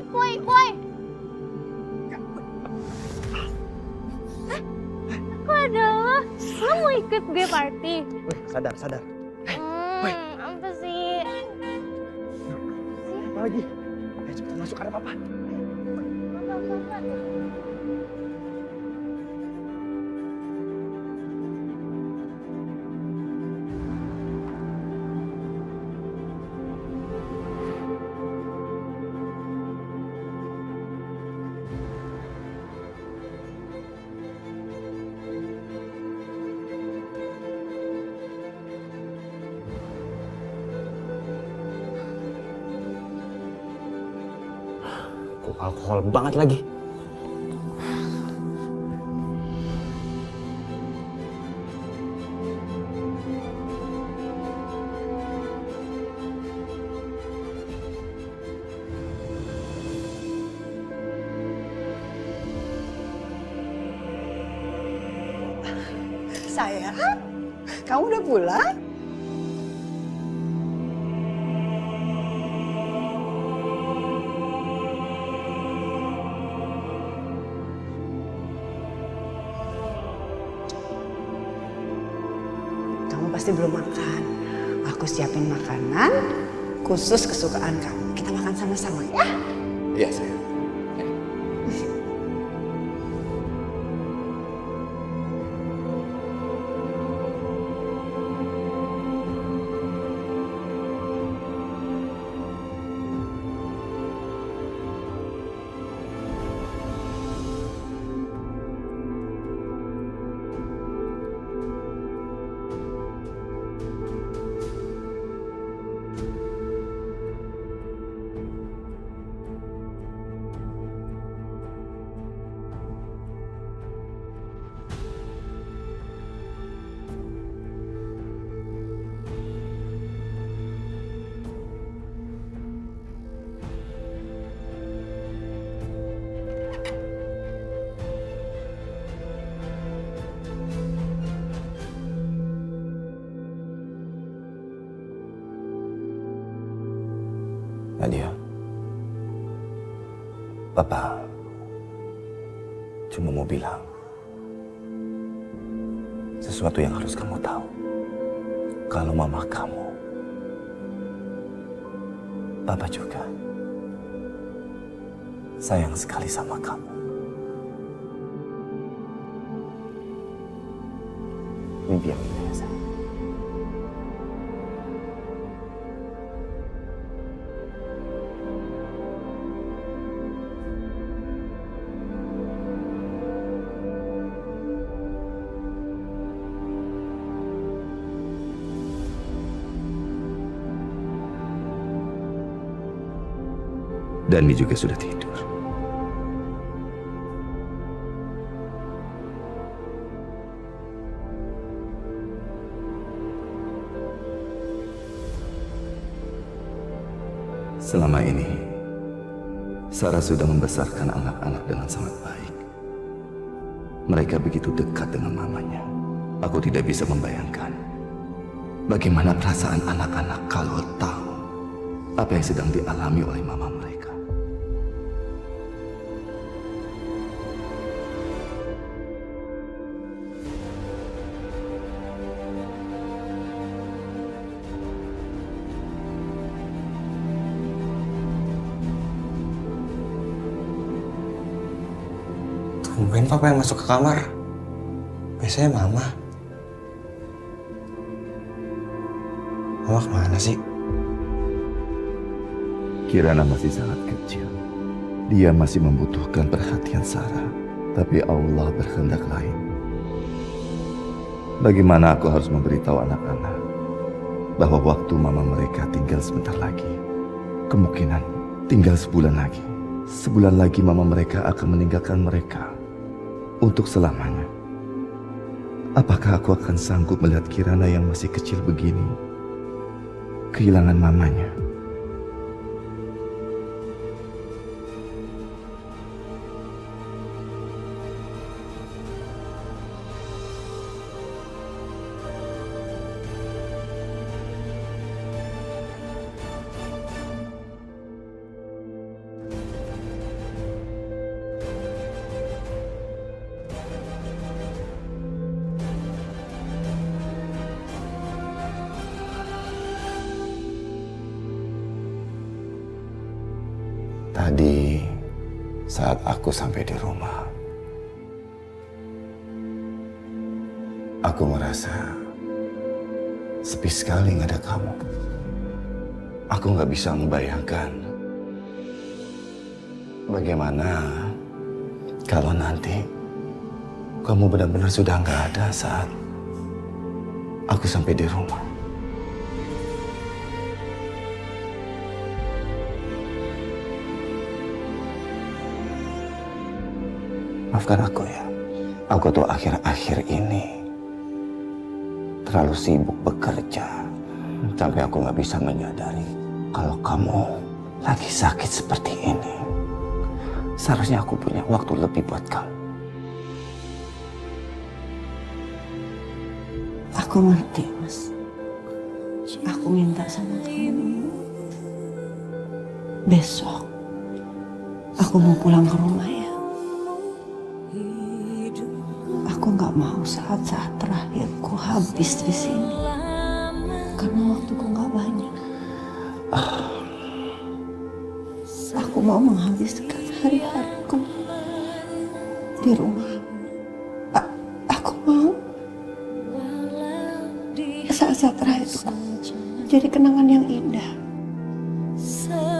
Woi. Kok ada lo? Lo mau ikut gue party? Wih, sadar. Apa sih? Apa lagi? Ayo cepetan masuk, ada apa-apa. Kok alkohol banget lagi. Sayang, kamu udah pulang? Kamu pasti belum makan. Aku siapin makanan khusus kesukaan kamu. Kita makan sama-sama ya. Iya, sayang. Nadia, Papa cuma mau bilang sesuatu yang harus kamu tahu. Kalau mama kamu, Papa juga sayang sekali sama kamu. Mimpi yang indah ya, sayang. Dani juga sudah tidur. Selama ini, Sarah sudah membesarkan anak-anak dengan sangat baik. Mereka begitu dekat dengan mamanya. Aku tidak bisa membayangkan bagaimana perasaan anak-anak kalau tahu apa yang sedang dialami oleh mama mereka. Tumben Papa yang masuk ke kamar. Biasanya Mama. Mama kemana sih? Kirana masih sangat kecil. Dia masih membutuhkan perhatian Sarah. Tapi Allah berkehendak lain. Bagaimana aku harus memberitahu anak-anak bahwa waktu mama mereka tinggal sebentar lagi. Kemungkinan tinggal sebulan lagi. Sebulan lagi mama mereka akan meninggalkan mereka untuk selamanya. Apakah aku akan sanggup melihat Kirana yang masih kecil begini kehilangan mamanya? Tadi saat aku sampai di rumah, aku merasa sepi sekali nggak ada kamu. Aku nggak bisa membayangkan bagaimana kalau nanti kamu benar-benar sudah nggak ada saat aku sampai di rumah. Maafkan aku ya. Aku tuh akhir-akhir ini terlalu sibuk bekerja sampai aku nggak bisa menyadari kalau kamu lagi sakit seperti ini. Seharusnya aku punya waktu lebih buat kamu. Aku ngerti, Mas. Aku minta sama kamu. Besok aku mau pulang ke rumah ya. Aku nggak mau saat-saat terakhirku habis di sini karena waktuku nggak banyak. Aku mau menghabiskan hari-hariku di rumah. Aku mau saat-saat terakhirku jadi kenangan yang indah.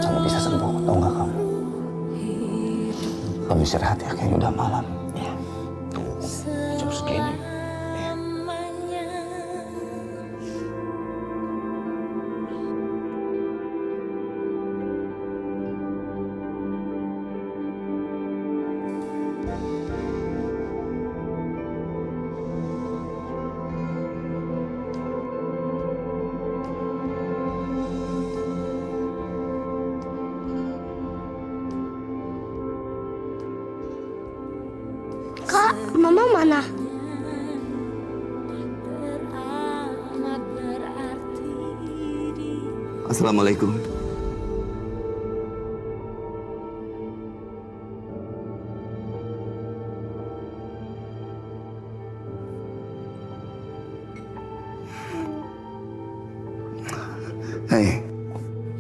Kamu bisa sembuh, tau nggak kamu? Kamu istirahat ya, kayaknya udah malam. Ya. Jam segini. Kak, Mama mana? Assalamualaikum. Hai.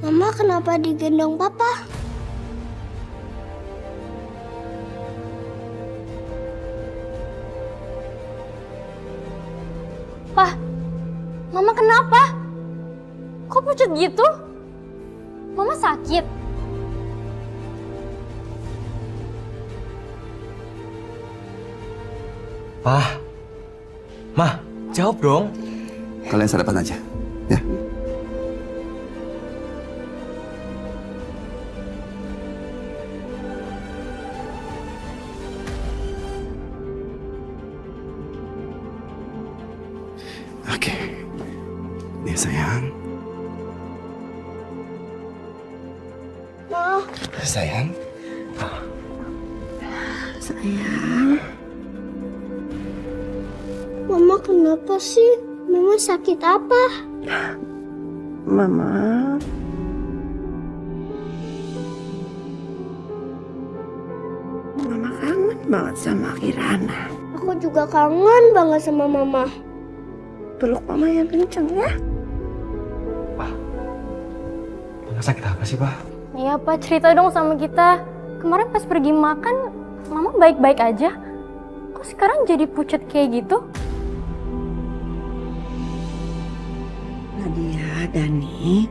Mama kenapa digendong Papa? Pah, Mama kenapa? Kok pucat gitu? Mama sakit? Pah, Mah, jawab dong. Kalian sarapan aja, ya. Oke. Nih sayang. Ma. Sayang. Sayang. Mama kenapa sih? Mama sakit apa? Mama. Mama kangen banget sama Kirana. Aku juga kangen banget sama Mama. Peluk Mama yang kenceng ya. Mama sakit apa sih, Pak? Iya, Pak, cerita dong sama kita. Kemarin pas pergi makan, Mama baik-baik aja. Kok sekarang jadi pucat kayak gitu? Nadia, Dani,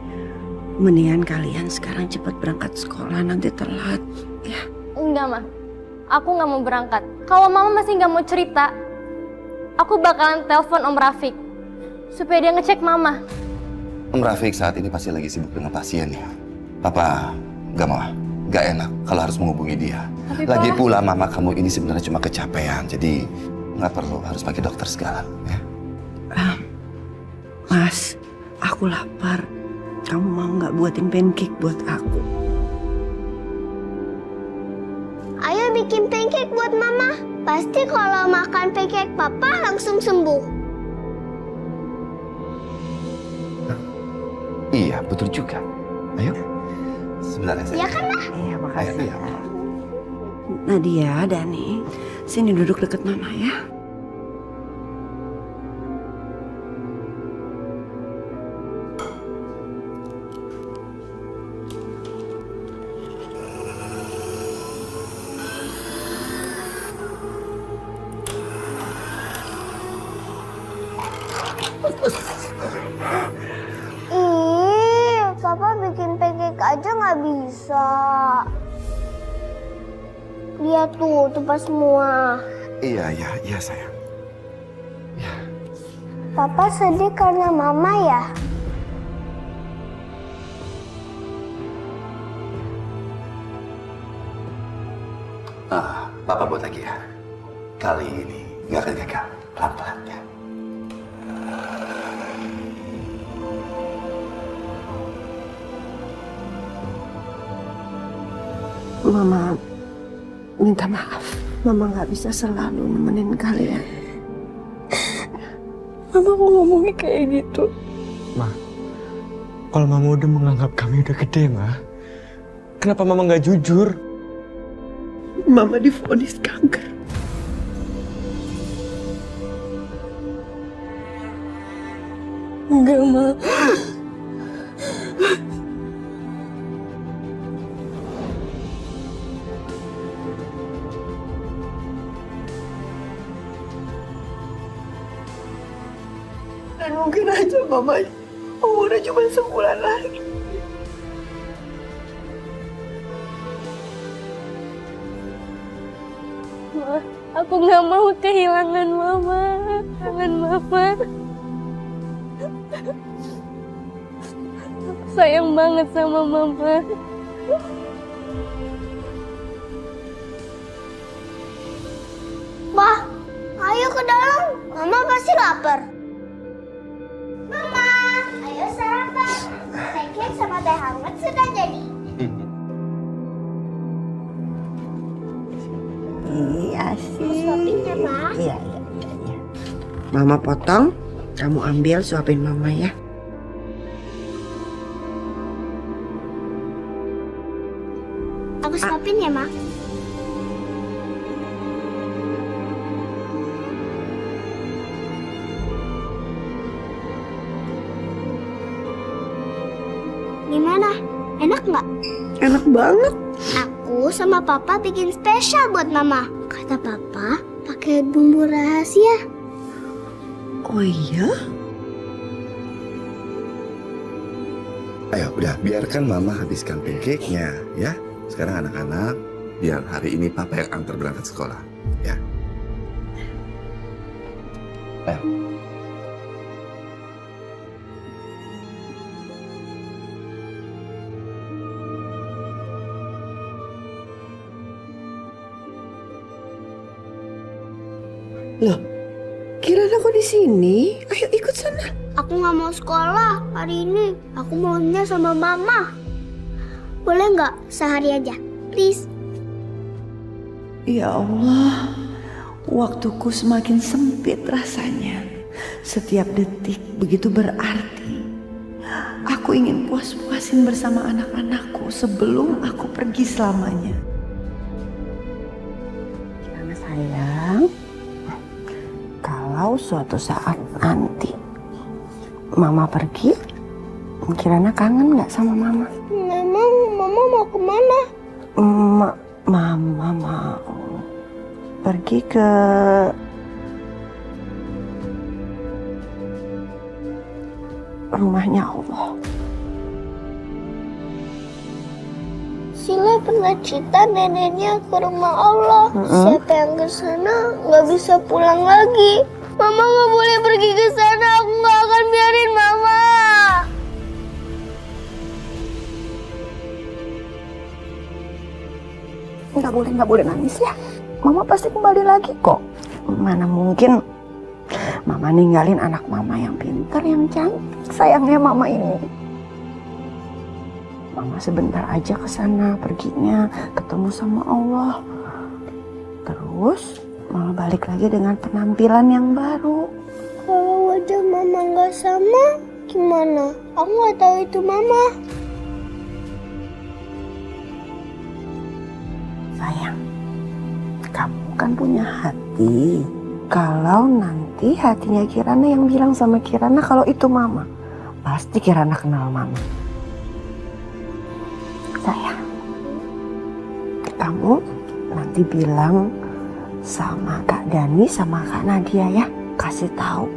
mendingan kalian sekarang cepat berangkat sekolah, nanti telat, ya. Enggak, Ma. Aku nggak mau berangkat. Kalau Mama masih nggak mau cerita, aku bakalan telepon Om Rafiq supaya dia ngecek Mama. Om Rafiq saat ini pasti lagi sibuk dengan pasiennya. Papa gak mau, gak enak kalau harus menghubungi dia. Tapi, Lagi Pa, pula mama kamu ini sebenarnya cuma kecapean, jadi nggak perlu harus pakai dokter segala. Ya. Mas, aku lapar. Kamu mau nggak buatin pancake buat aku? Ayo bikin pancake buat Mama. Pasti kalau makan pancake Papa langsung sembuh. Iya, betul juga. Ayo. Sebentar ya, sayang. Ya kan, Ma? Iya, makasih. Ayo, iya. Nadia, Dani, sini duduk deket Mama ya. Ih, Papa bikin pancake aja nggak bisa. Lihat tuh, tumpah semua. Iya sayang. Papa sedih karena Mama ya? Papa buat lagi ya. Kali ini nggak akan gagal. Pelan-pelan ya. Mama minta maaf. Mama nggak bisa selalu nemenin kalian. Mama kok ngomongnya kayak gitu? Ma, kalau Mama udah menganggap kami udah gede, Ma, kenapa Mama nggak jujur? Mama divonis kanker. Enggak, Ma. Dan mungkin aja Mama umurnya cuma sebulan lagi. Ma, aku nggak mau kehilangan Mama. Kangen Mama. Aku sayang banget sama Mama. Ma, ayo ke dalam. Mama pasti lapar. Mama, ayo sarapan. Pancake sama teh hangat sudah jadi. Iya sih. Suapin ya, Ma. Iya. Mama potong, kamu ambil suapin Mama ya. Aku suapin ya, Ma. Gimana? Enak nggak? Enak banget. Aku sama Papa bikin spesial buat Mama. Kata Papa, pakai bumbu rahasia. Oh iya? Ayo, udah biarkan Mama habiskan pancake-nya ya. Sekarang anak-anak, biar hari ini Papa yang antar berangkat sekolah, ya. Ayo. Loh, Kirana kok di sini? Ayo ikut sana. Aku nggak mau sekolah hari ini. Aku maunya sama Mama. Boleh nggak sehari aja? Please. Ya Allah, waktuku semakin sempit rasanya. Setiap detik begitu berarti. Aku ingin puas-puasin bersama anak-anakku sebelum aku pergi selamanya. Kirana sayang, kalau suatu saat nanti Mama pergi, Kirana kangen nggak sama Mama? Memang Mama mau kemana? Mama mau pergi ke rumahnya Allah. Sila pernah cerita neneknya ke rumah Allah. Siapa yang ke sana nggak bisa pulang lagi. Mama nggak boleh pergi ke sana. Aku nggak akan biarin Mama. Nggak boleh nangis ya. Mama pasti kembali lagi kok. Mana mungkin Mama ninggalin anak Mama yang pintar, yang cantik, sayangnya Mama ini. Mama sebentar aja ke sana perginya, ketemu sama Allah. Terus Mama balik lagi dengan penampilan yang baru. Kalau wajah Mama nggak sama, gimana? Aku nggak tahu itu Mama. Sayang, kamu kan punya hati. Kalau nanti hatinya Kirana yang bilang sama Kirana kalau itu Mama, pasti Kirana kenal Mama. Sayang, kamu nanti bilang sama Kak Dani sama Kak Nadia ya, kasih tahu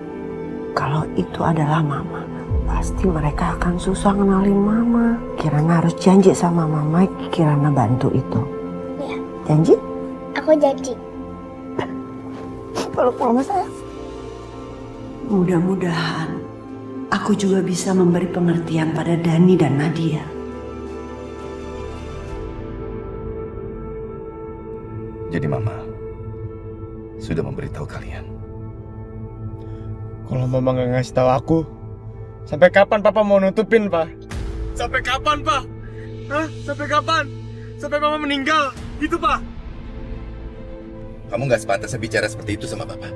kalau itu adalah Mama. pasti mereka akan susah kenalin Mama. Kirana harus janji sama Mama, Kirana bantu itu. Iya. Janji? Aku janji. Peluk Mama sayang. Mudah-mudahan aku juga bisa memberi pengertian pada Dani dan Nadia. Jadi Mama sudah memberitahu kalian. Kalau Mama nggak ngasih tahu aku, sampai kapan Papa mau nutupin, Pak? Sampai kapan, Pak? Hah? Sampai kapan? Sampai Mama meninggal, gitu, Pak? Kamu nggak sepantasnya bicara seperti itu sama Bapak.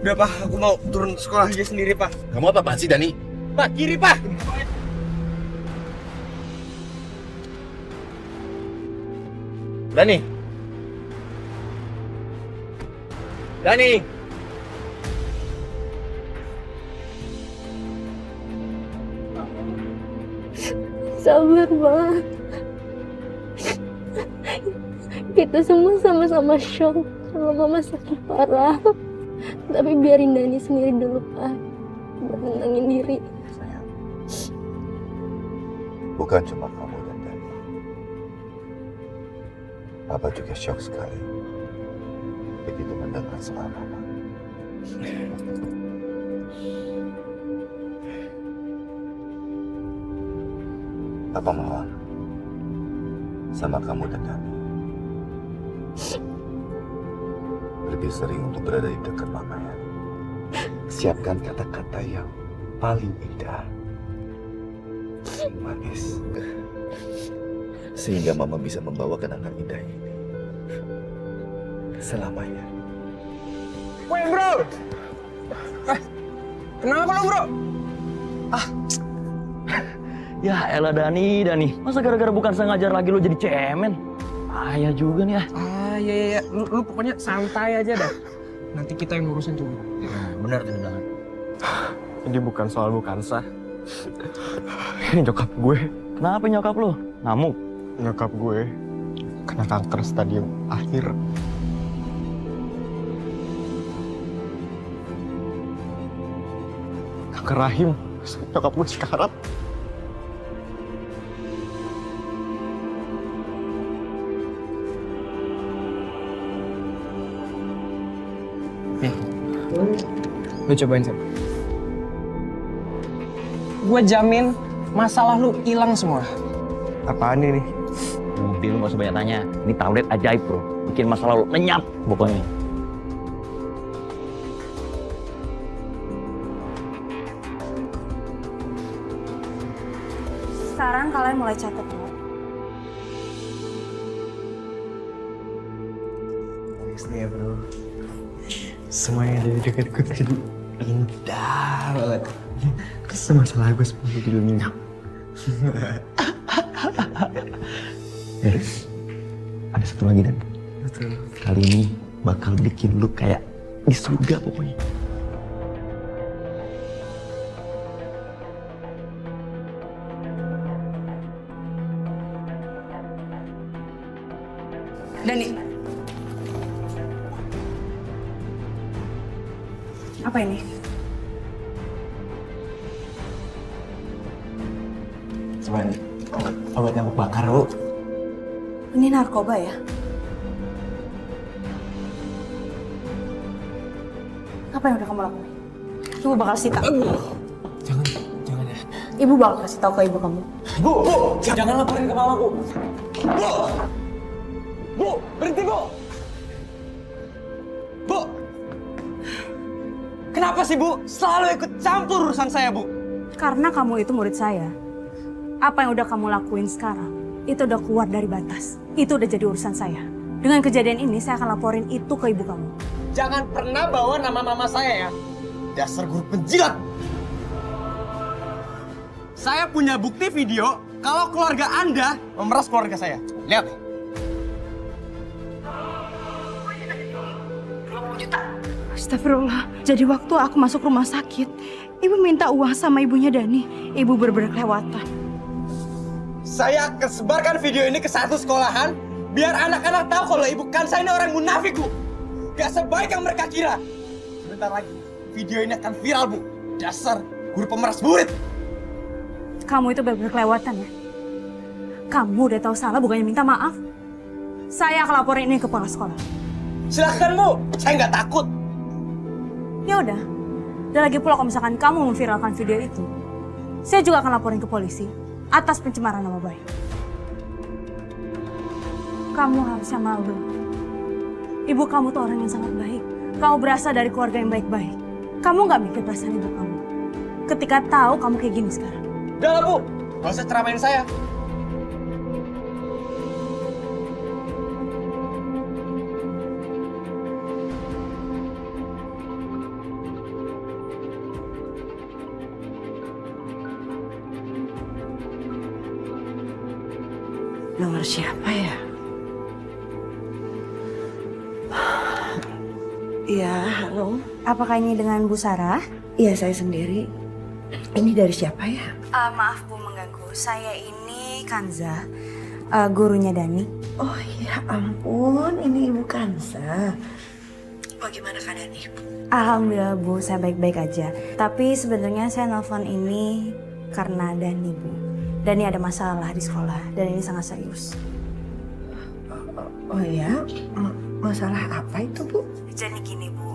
Udah, Pak, aku mau turun sekolah aja sendiri, Pak. Kamu apa-apaan sih, Dani? Pak, kiri, Pak! Dani! Dani! Sabar, Ma. Kita semua sama-sama shock kalau Mama sakit parah. Tapi biarin Dani sendiri dulu, Pak. Buat nenangin diri. Bukan cuma kamu dan Dani. Papa juga shock sekali begitu mendengar soal Mama. Papa mohon sama kamu dan Dani lebih sering untuk berada di dekat Mama ya. Siapkan kata-kata yang paling indah, paling manis, sehingga Mama bisa membawa kenangan indah ini selamanya. Woi, bro! Kenapa lo, bro? Ya elah Dani. Masa gara-gara bukan sengaja lagi lo jadi cemen? Ayah juga nih ah. Iya. Lu pokoknya santai aja dah. Nanti kita yang ngurusin tuh. Bener tuh bilangan. Ini bukan soal bukansa. Ini nyokap gue. Kenapa nyokap lo? Ngamuk? Nyokap gue kena kanker stadium akhir. Kanker rahim. Nyokap gue sekarat. Lu cobain Sam. Gue jamin masalah lu hilang semua. Apaan ini? Udah lu gak usah banyak tanya. Ini tablet ajaib bro. Bikin masalah lu lenyap pokoknya. Sekarang kalian mulai catat ya. Thanks nih ya bro. Semuanya dari dekat gue jadi indah banget. Terus masalah gue semuanya jadi lenyap. Ada satu lagi Dan. Betul. Kali ini bakal bikin lu kayak di surga pokoknya. Dani. Apa ini? Cuman obat nyamuk bakar lu. Ini narkoba ya? Apa yang udah kamu lakukan? Ibu bakal sita. Jangan ya. Ibu bakal kasih tahu ke ibu kamu. Bu, jangan laporin ke mama bu. Bu, berhenti bu. Bu, kenapa sih bu selalu ikut campur urusan saya bu? Karena kamu itu murid saya. Apa yang udah kamu lakuin sekarang, itu udah keluar dari batas. Itu udah jadi urusan saya. Dengan kejadian ini, saya akan laporin itu ke ibu kamu. Jangan pernah bawa nama mama saya ya. Dasar guru penjilat. Saya punya bukti video kalau keluarga Anda memeras keluarga saya. Lihat. Astagfirullah. Jadi waktu aku masuk rumah sakit, ibu minta uang sama ibunya Dani. Ibu bener-bener kelewatan. Saya akan sebarkan video ini ke satu sekolahan biar anak-anak tahu kalau ibu Kansa ini orang munafik, Bu. Gak sebaik yang mereka kira. Sebentar lagi video ini akan viral, Bu. Dasar guru pemeras murid. Kamu itu benar-benar kelewatan ya. Kamu udah tahu salah bukannya minta maaf. Saya akan laporin ini ke kepala sekolah. Silahkan Bu, saya nggak takut. Ya udah. Dan lagi pula kalau misalkan kamu memviralkan video itu, saya juga akan laporin ke polisi atas pencemaran nama baik. Kamu harusnya malu. Ibu kamu tuh orang yang sangat baik. Kamu berasal dari keluarga yang baik-baik. Kamu nggak mikir perasaan ibu kamu. Ketika tahu kamu kayak gini sekarang. Udah lah Bu, nggak usah ceramain saya. Nomor siapa ya? Iya, halo. Apakah ini dengan Bu Sarah? Iya, saya sendiri. Ini dari siapa ya? Maaf Bu mengganggu. Saya ini Kanza, gurunya Dani. Oh ya ampun, ini Ibu Kanza. Bagaimana keadaan Ibu? Alhamdulillah Bu, saya baik-baik aja. Tapi sebenarnya saya nelfon ini karena Dani Bu. Dani ada masalah di sekolah dan ini sangat serius. Oh ya? Masalah apa itu Bu? Jadi gini Bu,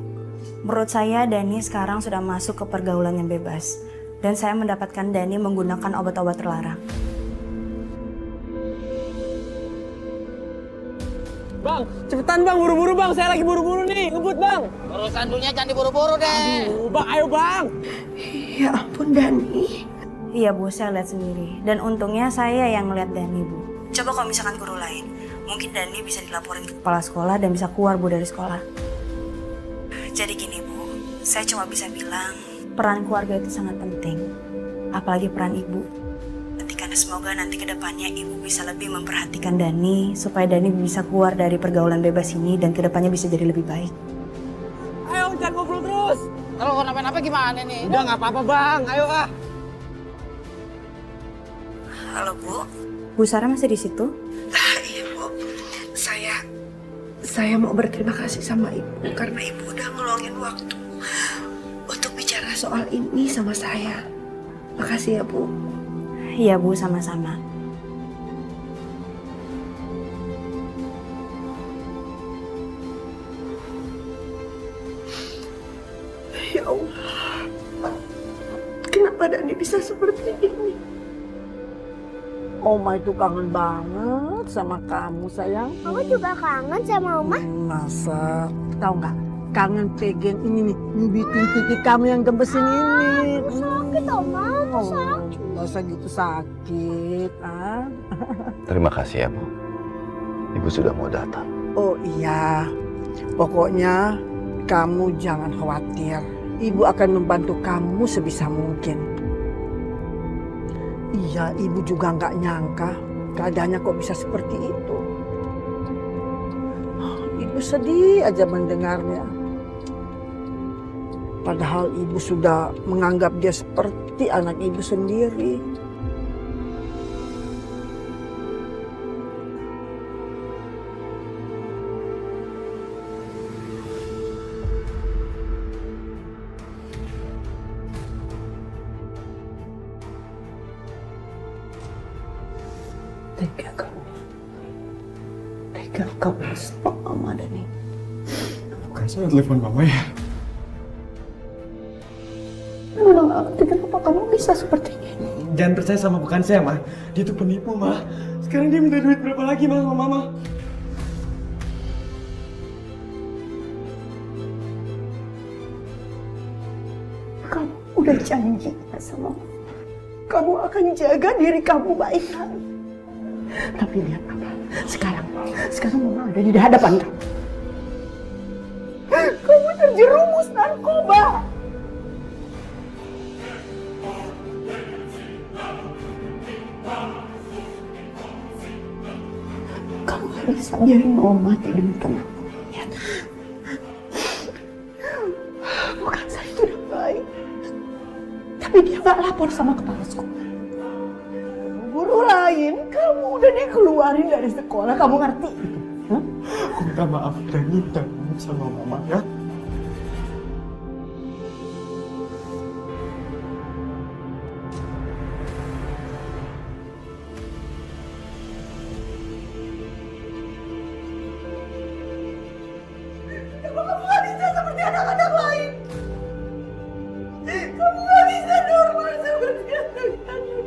menurut saya Dani sekarang sudah masuk ke pergaulan yang bebas. Dan saya mendapatkan Dani menggunakan obat-obat terlarang. Bang, cepetan Bang, buru-buru Bang, saya lagi buru-buru nih, ngebut Bang. Urusan dunia jangan diburu-buru deh. Aduh, Bang, ayo Bang. Ya ampun Dani. Iya Bu, saya lihat sendiri. Dan untungnya saya yang melihat Dani Bu. Coba kalau misalkan guru lain, mungkin Dani bisa dilaporin ke kepala sekolah dan bisa keluar Bu dari sekolah. Jadi gini Bu, saya cuma bisa bilang peran keluarga itu sangat penting. Apalagi peran ibu. Ketika semoga nanti ke depannya ibu bisa lebih memperhatikan Dani supaya Dani bisa keluar dari pergaulan bebas ini dan ke depannya bisa jadi lebih baik. Ayo jangan ngobrol terus. Kalau kenapa-napa gimana nih? Udah nggak apa-apa Bang, ayo ah. Halo Bu, Bu Sarah masih di situ? Iya Bu, saya mau berterima kasih sama Ibu karena Ibu udah ngeluangin waktu untuk bicara soal ini sama saya. Makasih ya Bu. Iya Bu, sama-sama. Ya Allah, kenapa Dani bisa seperti ini? Oma itu kangen banget sama kamu sayang. Aku juga kangen sama Oma. Masa, tahu nggak? Kangen pegang ini nih, nyubitin pipi kamu yang gembesin ini. Sakit Oma, sakit. Masa gitu sakit, ah? Terima kasih ya Bu. Ibu sudah mau datang. Oh iya, pokoknya kamu jangan khawatir. Ibu akan membantu kamu sebisa mungkin. Iya, ibu juga nggak nyangka keadaannya kok bisa seperti itu. Ibu sedih aja mendengarnya. Padahal ibu sudah menganggap dia seperti anak ibu sendiri. Tega kamu. Tega kamu sama Mama Dani. Bukan saya telepon Mama ya. Udah gak ngerti kenapa kamu bisa seperti ini. Jangan percaya sama bukan saya, Ma. Dia tuh penipu, Ma. Sekarang dia minta duit berapa lagi, Ma, sama Mama? Kamu udah janji sama Mama. Kamu akan jaga diri kamu baik-baik. Tapi lihat apa? Sekarang Mama ada di hadapan kamu. Kamu terjerumus narkoba. Kamu gak bisa biarin Mama mati demi kamu. Ya. Bukan saya itu udah baik. Tapi dia gak lapor sama kepala sekolah. Guru lain, kamu udah dikeluarin dari sekolah, kamu ngerti itu? Hah? Aku minta maaf dan minta maaf sama Mama, ya. anak-anak lain. Kamu gak bisa normal seperti anak-anak.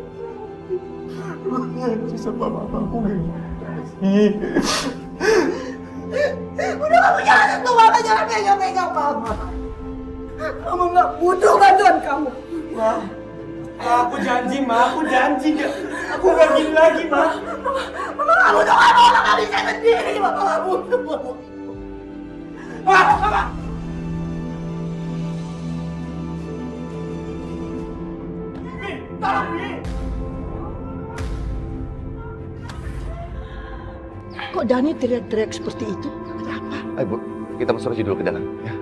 Sama mamamu. Udah kamu jangan sentuh mama, jangan pegang-pegang mama. Mama gak butuh bantuan kamu. Ma, aku janji, Ma. Aku janji. Aku gak gini lagi, Ma. Mama gak butuh kamu, mama gak bisa sendiri. Mama gak butuh. Mama. Mi, tolong, Mi. Kok Dani teriak-teriak seperti itu? Ayo Bu, kita masuk aja dulu ke dalam ya.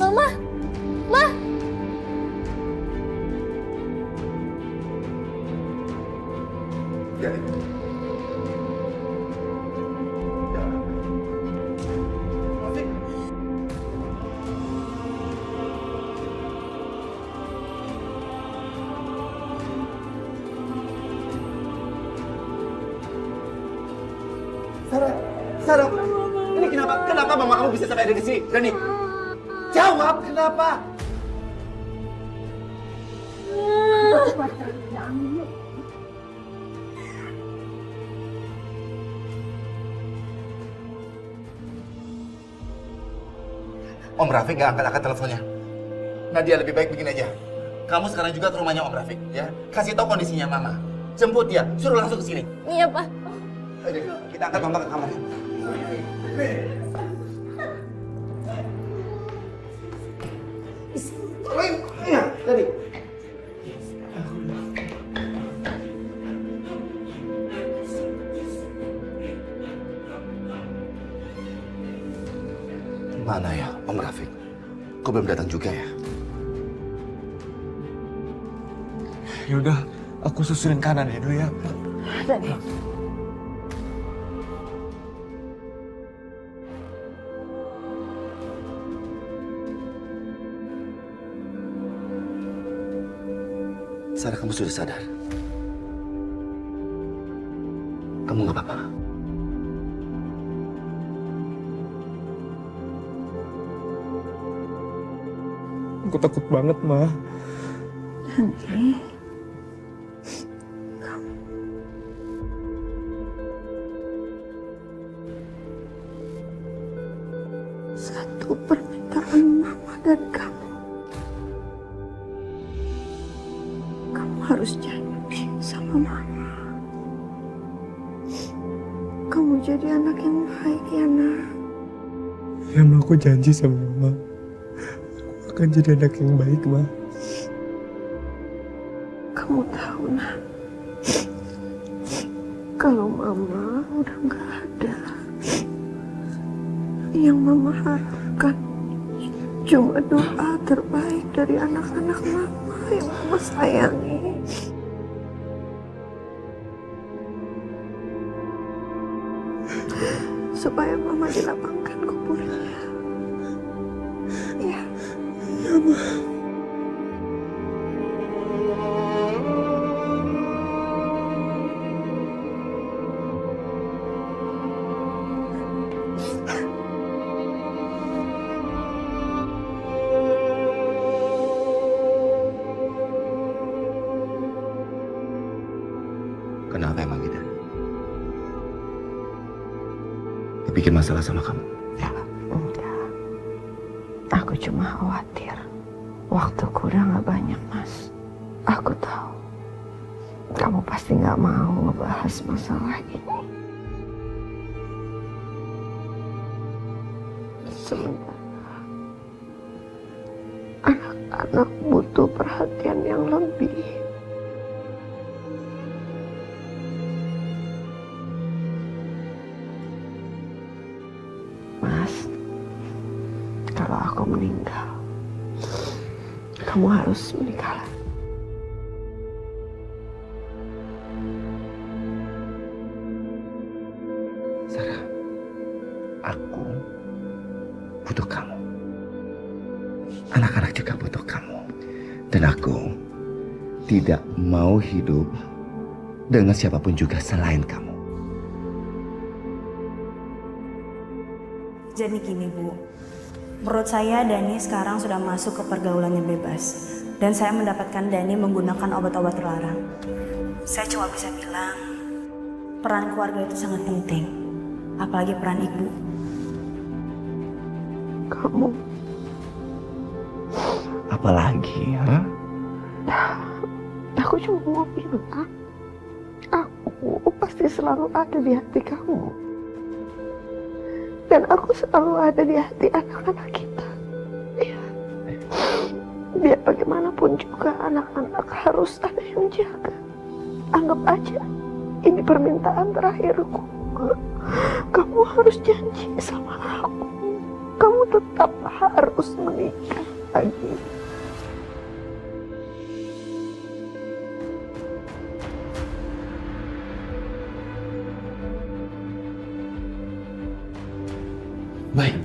Mama, Ma. Ya. Sarah, ini kenapa? Kenapa mama kamu bisa sampai ada di sini? Dani, jawab kenapa? Om Rafiq nggak angkat teleponnya. Nadia lebih baik begini aja. Kamu sekarang juga ke rumahnya Om Rafiq, ya. Kasih tahu kondisinya Mama. Jemput dia, suruh langsung ke sini. Iya, Pak. Ayo, kita angkat Mama ke kamar. Iya, tadi. Mana ya Om Rafiq? Kok belum datang juga ya? Yaudah, aku susulin kanan ya dulu ya. Dani. Sarah, kamu sudah sadar? Kamu nggak apa-apa? Aku takut banget, Ma. Nanti satu permintaan mama dari kamu. Kamu harus janji sama mama. Kamu jadi anak yang baik ya, nak. Ya, Ma, aku janji sama Mama. Aku akan jadi anak yang baik, Ma. Kamu tahu, nak, kalau mama udah nggak ada, yang mama harapkan cuma doa terbaik dari anak-anak mama yang mama sayangi. Supaya mama dilapangkan kuburnya. Ya. Ya, Ma. Kenapa emang gitu? Bikin masalah sama kamu? Enggak. Aku cuma khawatir. Waktuku udah gak banyak, Mas. Aku tahu. Kamu pasti gak mau ngebahas masalah ini. Sebenarnya anak-anak butuh perhatian yang lebih. Kalau aku meninggal, kamu harus menikah lagi. Sarah, aku butuh kamu. Anak-anak juga butuh kamu. Dan aku tidak mau hidup dengan siapapun juga selain kamu. Jadi gini Bu, menurut saya Dani sekarang sudah masuk ke pergaulan yang bebas. Dan saya mendapatkan Dani menggunakan obat-obat terlarang. Saya cuma bisa bilang, peran keluarga itu sangat penting. Apalagi peran ibu. Kamu Apalagi, ha? Aku cuma mau bilang, aku pasti selalu ada di hati kamu. Dan aku selalu ada di hati anak-anak kita. Ya. Biar bagaimanapun juga anak-anak harus ada yang jaga. Anggap aja ini permintaan terakhirku. Kamu harus janji sama aku. Kamu tetap harus menikah lagi. Baik,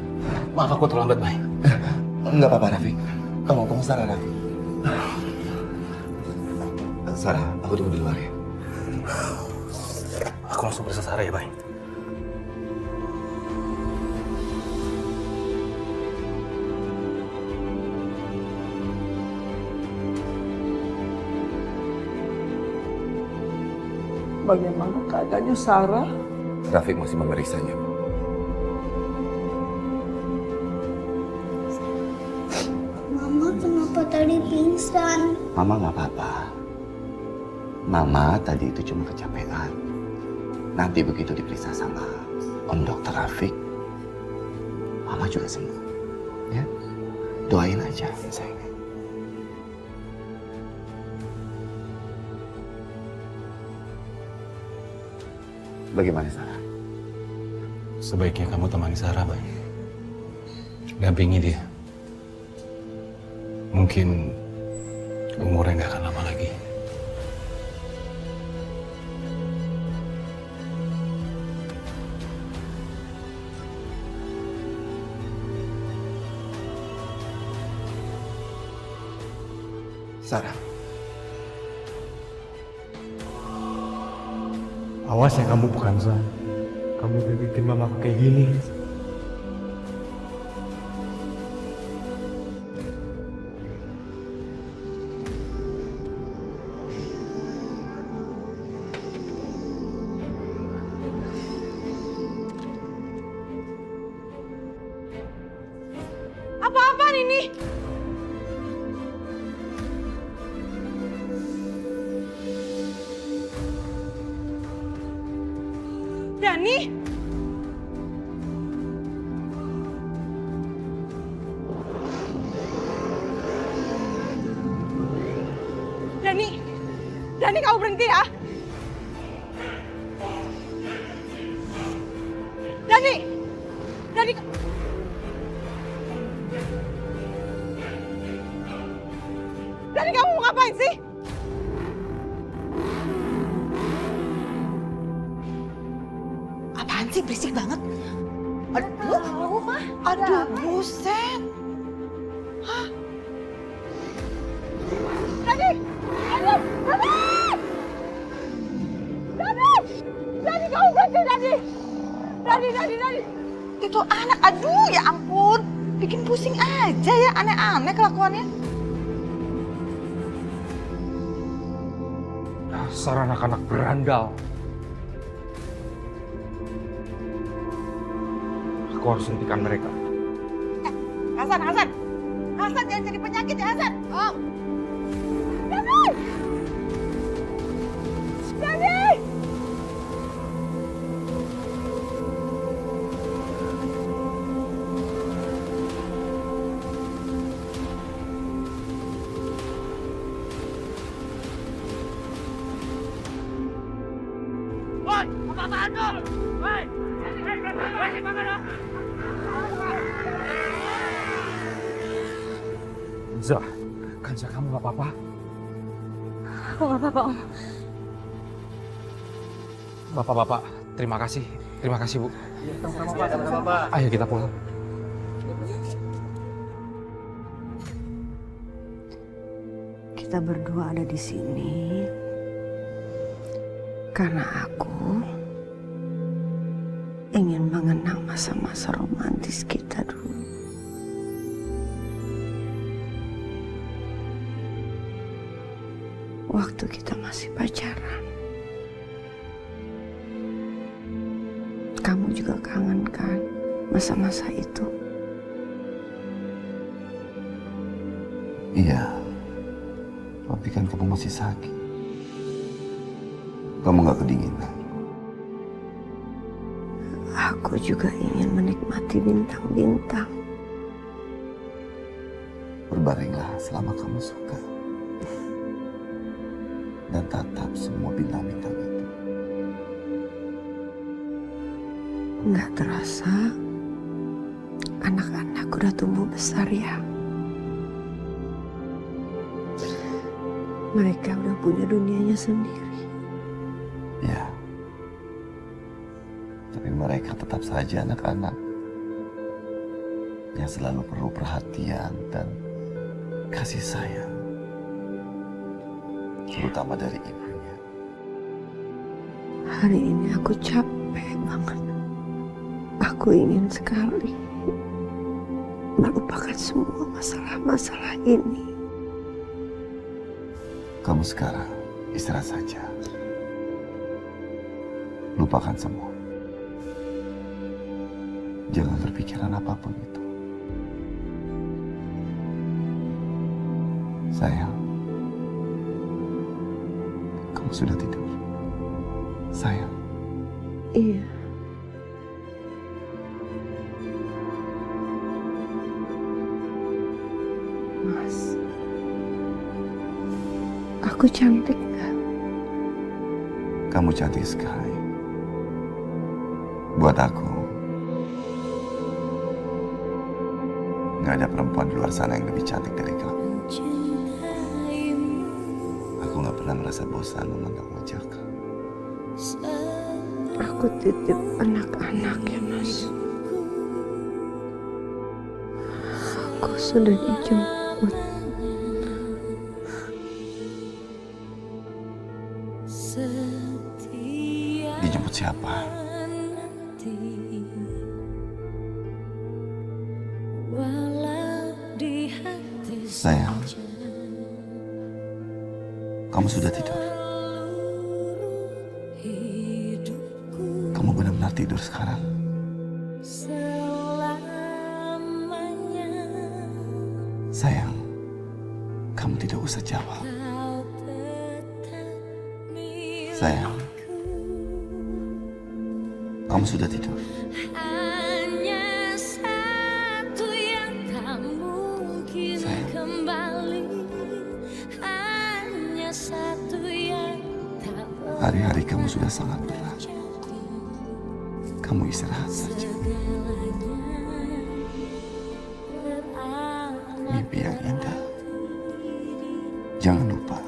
maaf aku terlambat, Baik. Enggak apa-apa, Rafiq. Kamu ngomong Sarah, Rafiq. Sarah, aku tunggu di luar ya. Aku langsung periksa Sarah ya, Baik. Bagaimana keadaannya Sarah? Rafiq masih memeriksanya. Mama kenapa tadi pingsan? Mama nggak apa-apa. Mama tadi itu cuma kecapean. Nanti begitu diperiksa sama Om Dr. Rafiq, Mama juga sembuh. Ya, doain aja, sayang. Bagaimana Sarah? Sebaiknya kamu temani Sarah, Baik. Dampingi dia. Mungkin umurnya nggak akan lama lagi. Sarah. Awas ya kamu bukan Zan. Kamu udah bikin mama kayak gini. Apa-apaan ini? Dani? Dani? Dani kamu berhenti ya? Dani? Dani? Dani kamu mau ngapain sih? Apaan sih berisik banget? Aduh, aduh, buset. Hah? Dani! Dani! Dani! Dani! Dani kamu berhenti, Dani! Dani! Itu anak, aduh ya ampun. Bikin pusing aja ya, aneh-aneh kelakuannya. Dasar anak-anak berandal. Aku harus hentikan mereka. Hasan jangan jadi penyakit ya Hasan. Om. Dani! Dani! Woi, apa-apaan tuh? Woi! Woi, gimana dong? Kanza, kamu gak apa-apa? Aku nggak apa-apa, Om. Bapak-bapak, terima kasih. Terima kasih, Bu. Ayo kita pulang. Kita berdua ada di sini karena aku ingin mengenang masa-masa romantis kita dulu. Waktu kita masih pacaran. Kamu juga kangen kan masa-masa itu? Iya, tapi kan kamu masih sakit. Kamu gak kedinginan. Aku juga ingin menikmati bintang-bintang. Berbaringlah selama kamu suka. Dan tatap semua bintang-bintang itu. Nggak terasa, anak-anak udah tumbuh besar ya. Mereka udah punya dunianya sendiri. Ya. Tapi mereka tetap saja anak-anak yang selalu perlu perhatian dan kasih sayang. Terutama dari ibunya. Hari ini aku capek banget. Aku ingin sekali melupakan semua masalah-masalah ini. Kamu sekarang istirahat saja. Lupakan semua. Jangan berpikiran apapun itu. Sayang, kamu sudah tidur. Sayang. Iya. Mas, aku cantik gak? Kamu cantik sekali. Buat aku, gak ada perempuan di luar sana yang lebih cantik dari kamu. Aku gak pernah merasa bosan memandang wajah kamu. Aku titip anak-anak ya, Mas. Aku sudah dijemput. Dijemput siapa? Sayang, kamu sudah tidur? Kamu benar-benar tidur sekarang? Sayang, kamu tidak usah jawab. Sayang, kamu sudah tidur? Hari-hari kamu sudah sangat berat. Kamu istirahat saja. Mimpi yang indah. Jangan lupa,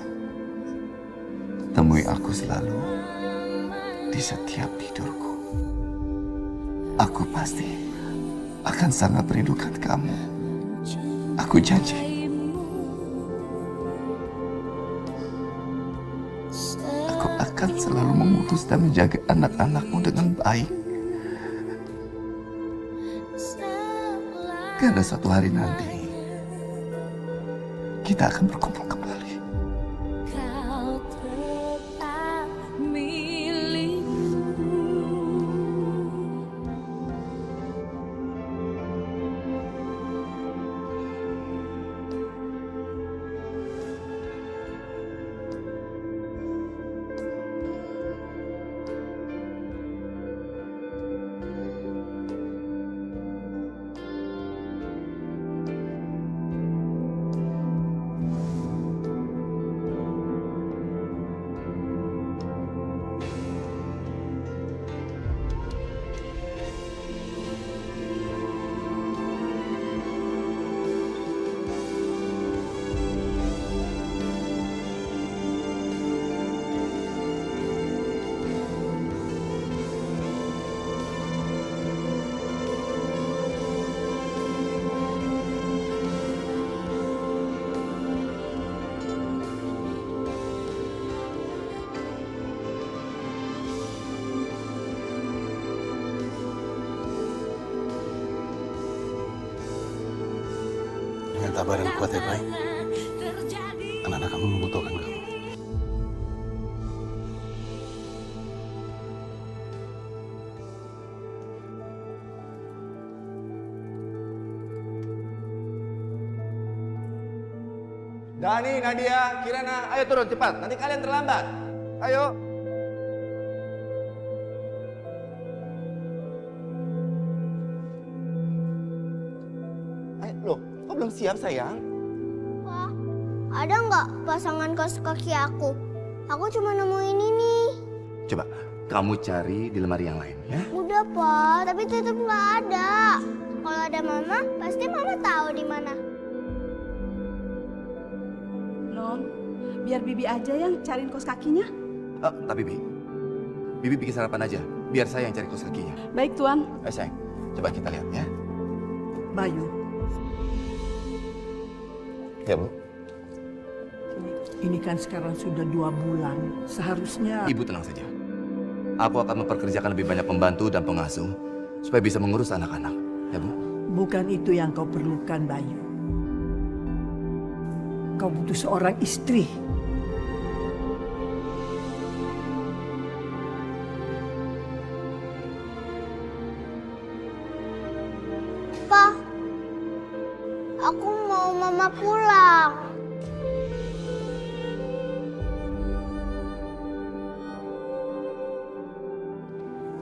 temui aku selalu di setiap tidurku. Aku pasti akan sangat merindukan kamu. Aku janji. Akan selalu mengurus dan menjaga anak-anakmu dengan baik. Karena suatu hari nanti kita akan berkumpul kembali. tabah dan kuat ya, Bay. Anak-anak kamu membutuhkan kamu. Dani, Nadia, Kirana, ayo turun cepat. Nanti kalian terlambat. Ayo. Ayo, loh, kok belum siap sayang? Wah, ada nggak pasangan kaos kaki aku? Aku cuma nemuin ini. Coba, kamu cari di lemari yang lain ya. Udah, Pak, tapi tetap nggak ada. Kalau ada Mama, pasti Mama tahu di mana. Non, biar Bibi aja yang cariin kaos kakinya. Tapi Bibi bikin sarapan aja. Biar saya yang cari kaos kakinya. Baik, Tuan. Ayo sayang, coba kita lihat ya. Bayu, Ya Bu. ini kan sekarang sudah 2 bulan. Seharusnya... Ibu tenang saja. Aku akan memperkerjakan lebih banyak pembantu dan pengasuh supaya bisa mengurus anak-anak. Ya Bu. Bukan itu yang kau perlukan, Bayu. Kau butuh seorang istri. Pa, aku mau Mama pulang.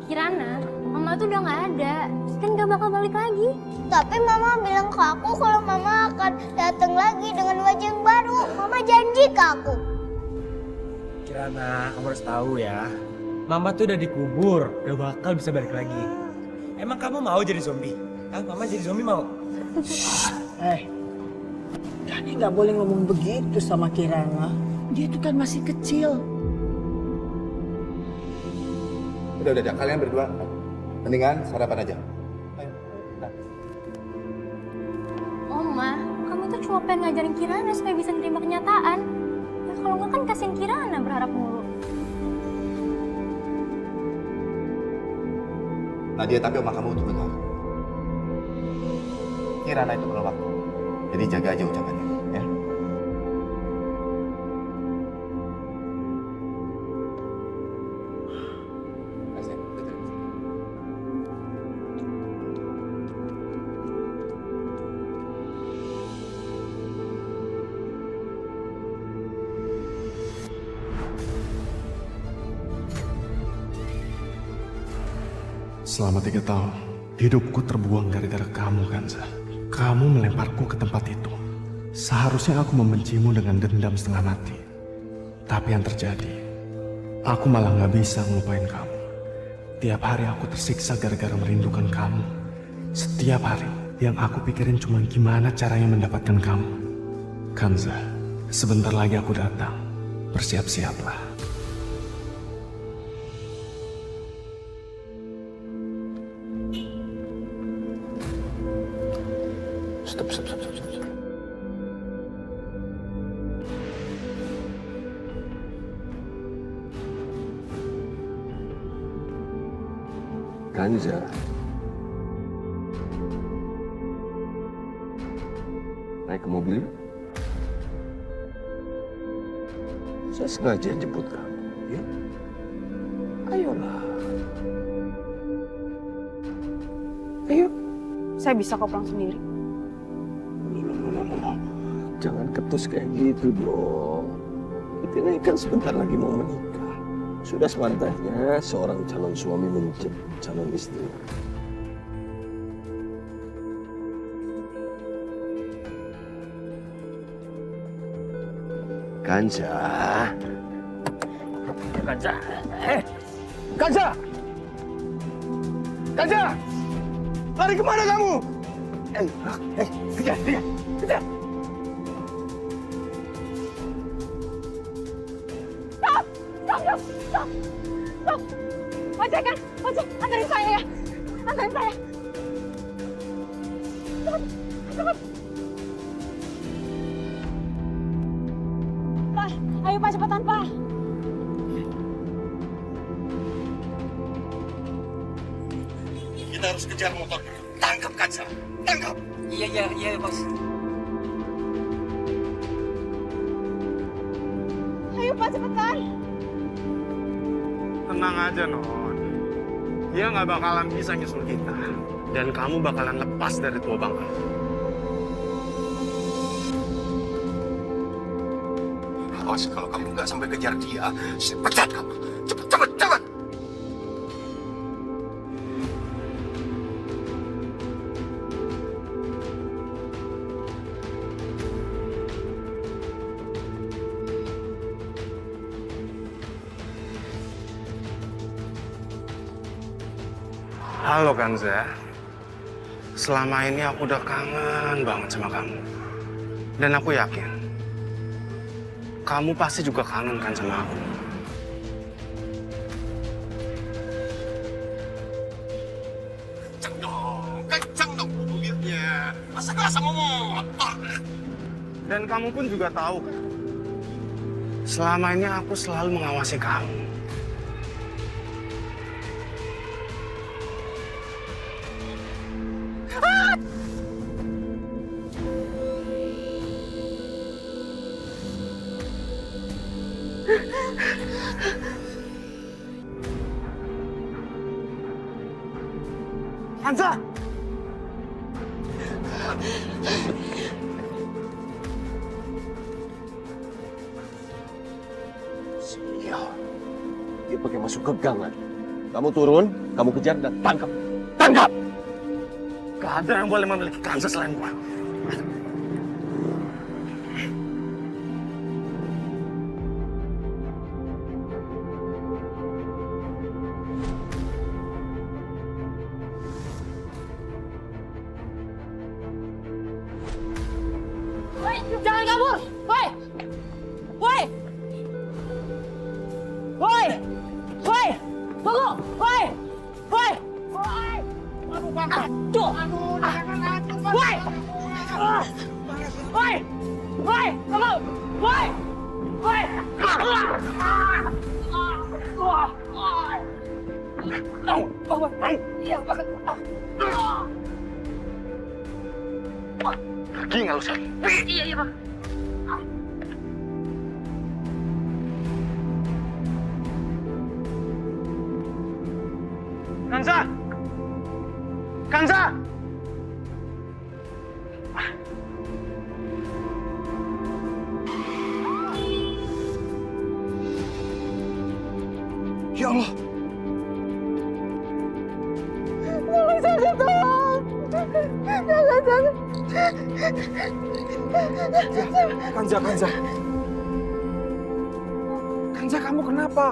Kirana, Mama tuh udah nggak ada. Terus kan gak bakal balik lagi. Tapi Mama bilang ke aku kalau Mama akan datang lagi dengan wajah yang baru. Mama janji ke aku. Kirana, kamu harus tahu ya. Mama tuh udah dikubur, gak bakal bisa balik lagi. Emang kamu mau jadi zombie? Ah, Mama jadi zombie mau? Dani nggak boleh ngomong begitu sama Kirana. Dia itu kan masih kecil. Udah, kalian berdua. Mendingan sarapan aja. Oma, kamu tuh cuma pengen ngajarin Kirana supaya bisa nerima kenyataan. Ya kalau nggak kan kasihin Kirana berharap mulu. Nadia, tapi omah kamu itu benar. Kirana itu perlu waktu. Jadi jaga aja ucapannya, ya. Selama 3 tahun, hidupku terbuang gara-gara kamu, Kanza. Kamu melemparku ke tempat itu. Seharusnya aku membencimu dengan dendam setengah mati. Tapi yang terjadi, aku malah gak bisa ngelupain kamu. Tiap hari aku tersiksa gara-gara merindukan kamu. Setiap hari, yang aku pikirin cuma gimana caranya mendapatkan kamu. Kanza, sebentar lagi aku datang. Bersiap-siaplah. Stop. Kanza. Naik ke mobil yuk. Saya sengaja jemput kamu, ya. Ayolah. Ayo. Saya bisa kok pulang sendiri. Jangan ketus kayak gitu dong. Kita ini kan sebentar lagi mau menikah. Sudah sepantasnya seorang calon suami mencet calon istri. Kanza. Kanza! Kanza! Kanza! Lari kemana kamu? Kejar! Stop! Ojek, anterin saya ya. Anterin saya. Cepet. Pak, ayo Pak, cepetan Pak. Kita harus kejar motornya. Tangkap Kanza! Tangkap! Iya, Bos. Pak, cepetan. Tenang aja, Non. Dia nggak bakalan bisa nyusul kita. Dan kamu bakalan lepas dari tua bangka. Awas kalau kamu nggak sampai kejar dia, saya pecat kamu. Cepet, cepet, cepet! Halo Kanza. Selama ini aku udah kangen banget sama kamu. Dan aku yakin, kamu pasti juga kangen kan sama aku. Kencang dong mobilnya. Masa nggak sama motor? Dan kamu pun juga tahu kan, selama ini aku selalu mengawasi kamu. Hansa! Sial. Dia pakai masuk ke gang lagi. Kamu turun, kamu kejar dan tangkap. Tangkap! Gak ada yang boleh memiliki Kanza selain gua. Woi, jangan kabur! Woi! Woi! Woi! Woi! Tunggu! Woi! Woi! Woi! Aduh, bangkat! Tuh! Aduh, woi! Woi! Woi! Tunggu! Woi! Woi! Pergi nggak usah. Iya, iya, Pak. Kanza! Kanza! Ya Allah! Tolong saya, tolong! Jangan. Kanza, Kanza. Kanza, kamu kenapa?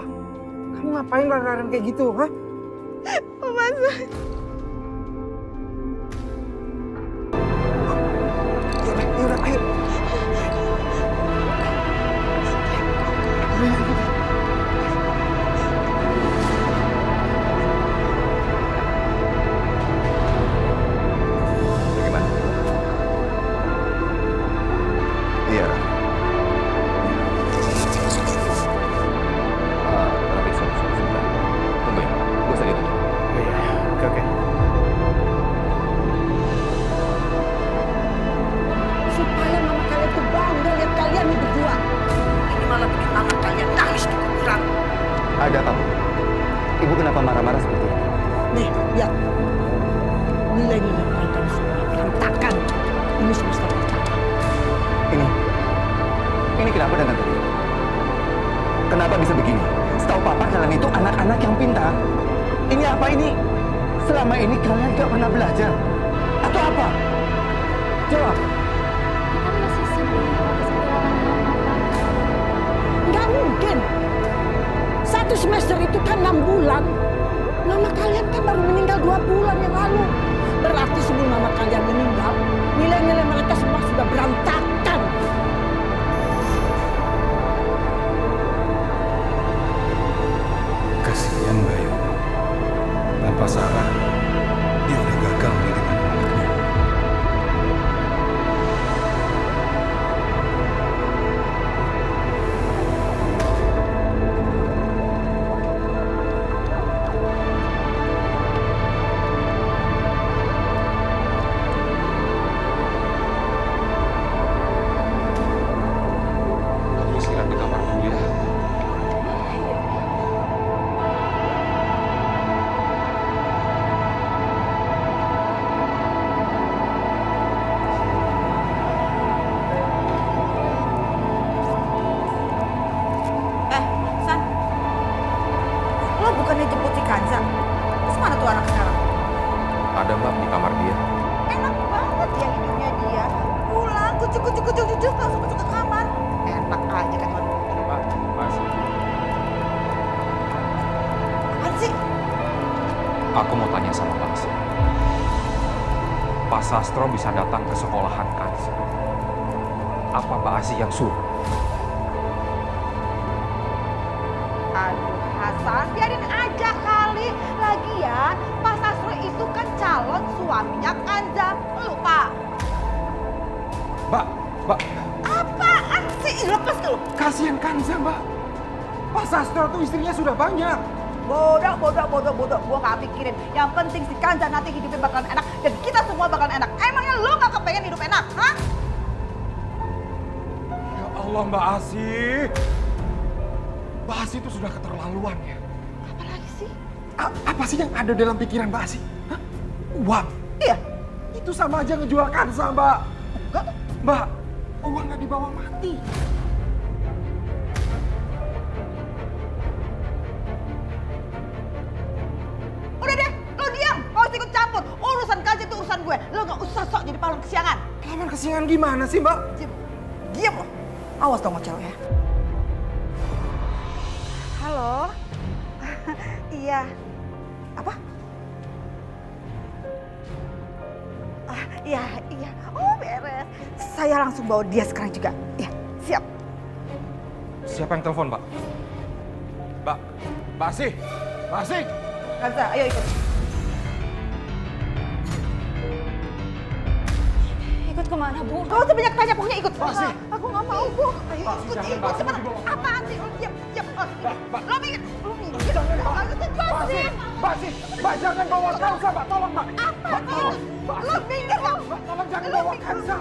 Kamu ngapain lari-larian kayak gitu, ha? Mama saya. Yaudah, ayo. Bagaimana? Iya. Tapi sebentar. Tunggu ya, gue usah gitu. Oke. Supaya mama kalian tuh bangga lihat kalian nih berdua. Ini malah bikin mama kalian nangis di kuburan. Ada apa, Bu? Ibu kenapa marah-marah seperti ini? Nih, lihat. Nilai-nilai mereka semua berantakan. Ini semesta pertama. Ini kenapa dengan tadi? Kenapa bisa begini? Setahu Papa kalian itu anak-anak yang pintar. Ini apa ini? Selama ini kalian gak pernah belajar? Atau apa? Jawab. Kan masih sedih atas kehilangan mama, Pak. Nggak mungkin. 1 semester itu kan 6 bulan. Mama kalian kan baru meninggal 2 bulan yang lalu. Berarti sebelum mama kalian meninggal, nilai-nilai mereka semua sudah berantakan. Kasihan Bayu. Tanpa Sarah, dia udah gagal mendidik anak-anaknya. Aku mau tanya sama Pak Asih. Pak Sastro bisa datang ke sekolahan Kanza. Apa Pak Asih yang suruh? Aduh Hasan, biarin aja kali. Lagian Pak Sastro itu kan calon suaminya Kanza. Lupa. Mbak. Apaan sih? Lepas ke lu. Kasihan Kanza, Mbak. Pak Sastro tuh istrinya sudah banyak. Bodoh. Gua gak pikirin. Yang penting si Kanza nanti hidupnya bakalan enak. Dan kita semua bakalan enak. Emangnya lu gak kepengen hidup enak, hah? Ya Allah, Mbak Asih. Mbak Asih itu sudah keterlaluan ya. Apa lagi sih? Apa sih yang ada dalam pikiran Mbak Asih? Hah? Uang? Iya. Itu sama aja ngejual Kanza, Mbak. Mbak, uang gak dibawa mati. Udah deh, lo diam. Gak usah ikut campur. Urusan Kanza itu urusan gue. Lo gak usah sok jadi pahlawan kesiangan. Pahlawan kesiangan gimana sih, Mbak? Diam lo. Awas dong ngocel ya. Halo? Iya. Apa? Iya. Oh, beres. Saya langsung bawa dia sekarang juga. Ya, siap. Siapa yang telepon, Mbak? Mbak Asih! Mbak Asih! Kanza, ayo ikut. Ikut kemana, Bu? Gak usah banyak tanya, pokoknya ikut. Asih. Aku gak mau, Bu. Ayo Mbak Asih, ikut. jangan, Cepat. Apaan sih? Diam. Lo minggir. Mbak, jangan bawa Kanza, Mbak. Tolong, Mbak. Apa sih? Lo minggir, Mbak. Tolong jangan bawa Kanza.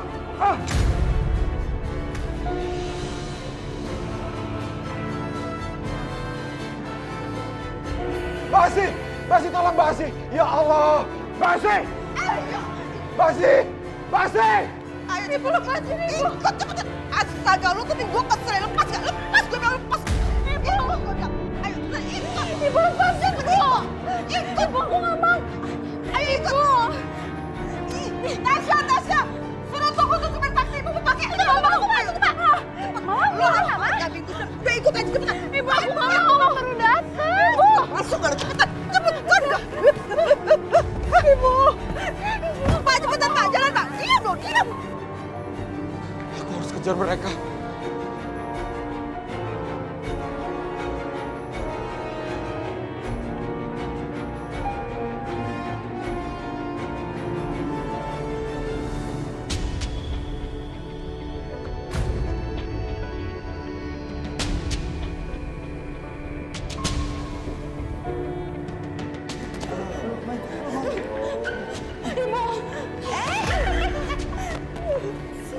Mbak Asih, tolong Mbak Asih. Ya Allah. Mbak Asih. Mbak Asih. Mbak Asih. Ayo dipeluk lagi. Ikut cepet. Astaga, lu tuh gue kesel. Lepas gak? Lepas, gue bilang lepas. Ayo, ikut. Ibu lepasin, Ibu. Ikut, Bu. Aku gak mau. Ayo ikut. Tasya. Suruh tunggu tuh supir taksi. Ibu mau pakai. Ayo, cepat. Lu harus pakai pintu. Udah ikut aja cepetan. Ibu, aku gak mau. Baru datang. Masuk gak? Cepetan. Ibu. Pak, cepetan, Pak. Jalan, Pak. Diam. Aku harus kejar mereka.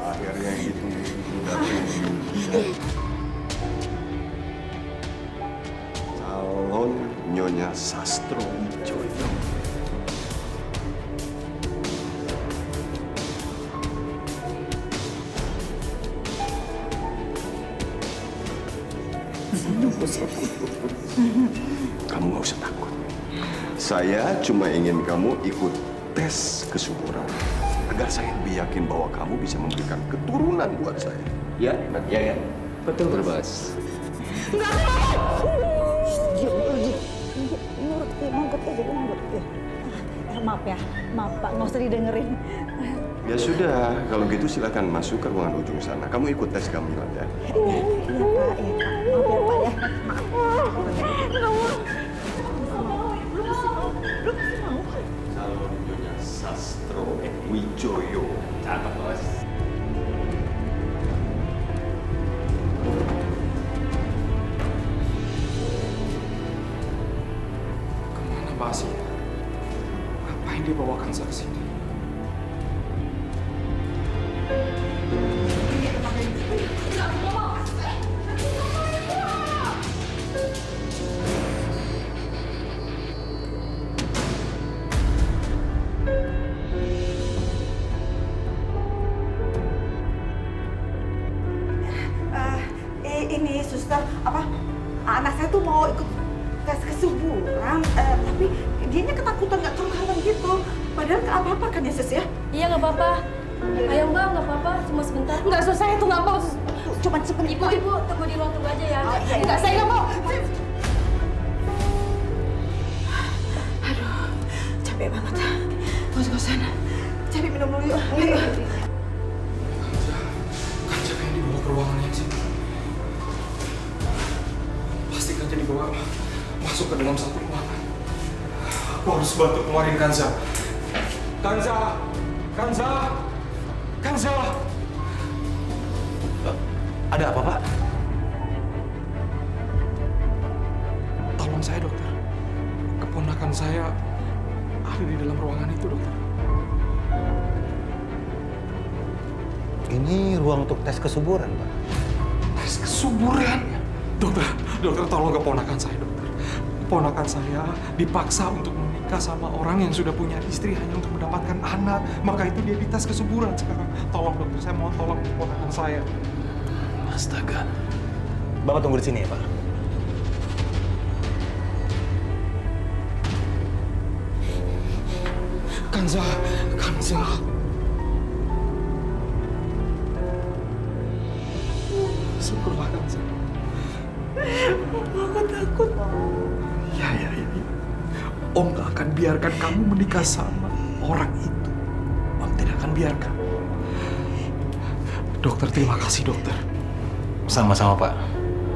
Akhirnya yang ditunggu datang juga. Calon Nyonya Sastro Wijoyo. Kamu gak usah takut. Saya cuma ingin kamu ikut tes kesuburan agar saya lebih yakin bahwa kamu bisa memberikan keturunan buat saya. Ya, ya. Betul, Bos. Enggak mau. Nurut. Maaf ya, Pak, nggak usah didengerin. Ya sudah, kalau gitu silakan masuk ke ruangan ujung sana. Kamu ikut tes kehamilan ya. Iya, Pak. Maaf ya, Pak ya. Maaf. Calon Nyonya Sastro Wijoyo. Cakep, Bos. Kemana Mbak Asih? Ngapain dia bawa Kanza ke sini? Ini suster, anak saya tuh mau ikut tes kesuburan, tapi dianya ketakutan, nggak tahu kapan gitu. Padahal nggak apa-apa kan ya, Sus ya? Iya, nggak apa-apa. Ayo, Mbak, nggak apa-apa. Cuma sebentar. Nggak, Sus, saya tuh nggak mau. Cuma sebentar. Ibu, tunggu di ruang tunggu aja ya. Nggak, saya nggak mau. capek banget. Kos-kosan. Cari minum dulu yuk. Ayo. Kanja kayaknya dibawa ke ruangannya sih. Pasti Kanja dibawa masuk ke dalam satu ruangan. Aku harus bantu keluarin Kanza. Kanza! Kanza! Kanza! Ada apa, Pak? Tolong saya, dokter. Keponakan saya ada di dalam ruangan itu, dokter. Ini ruang untuk tes kesuburan, Pak. Tes kesuburan? Dokter tolong keponakan saya, dokter. Keponakan saya dipaksa untuk menikah sama orang yang sudah punya istri hanya untuk mendapatkan anak. Maka itu dia dites kesuburan sekarang. Tolong dokter, saya mohon tolong keponakan saya. Astaga. Bapak tunggu di sini ya, Pak. Kanza. Syukurlah Kanza. Aku takut. Ya. Om gak akan biarkan kamu menikah sama orang itu. Om tidak akan biarkan. Dokter, terima kasih dokter. Sama-sama, Pak.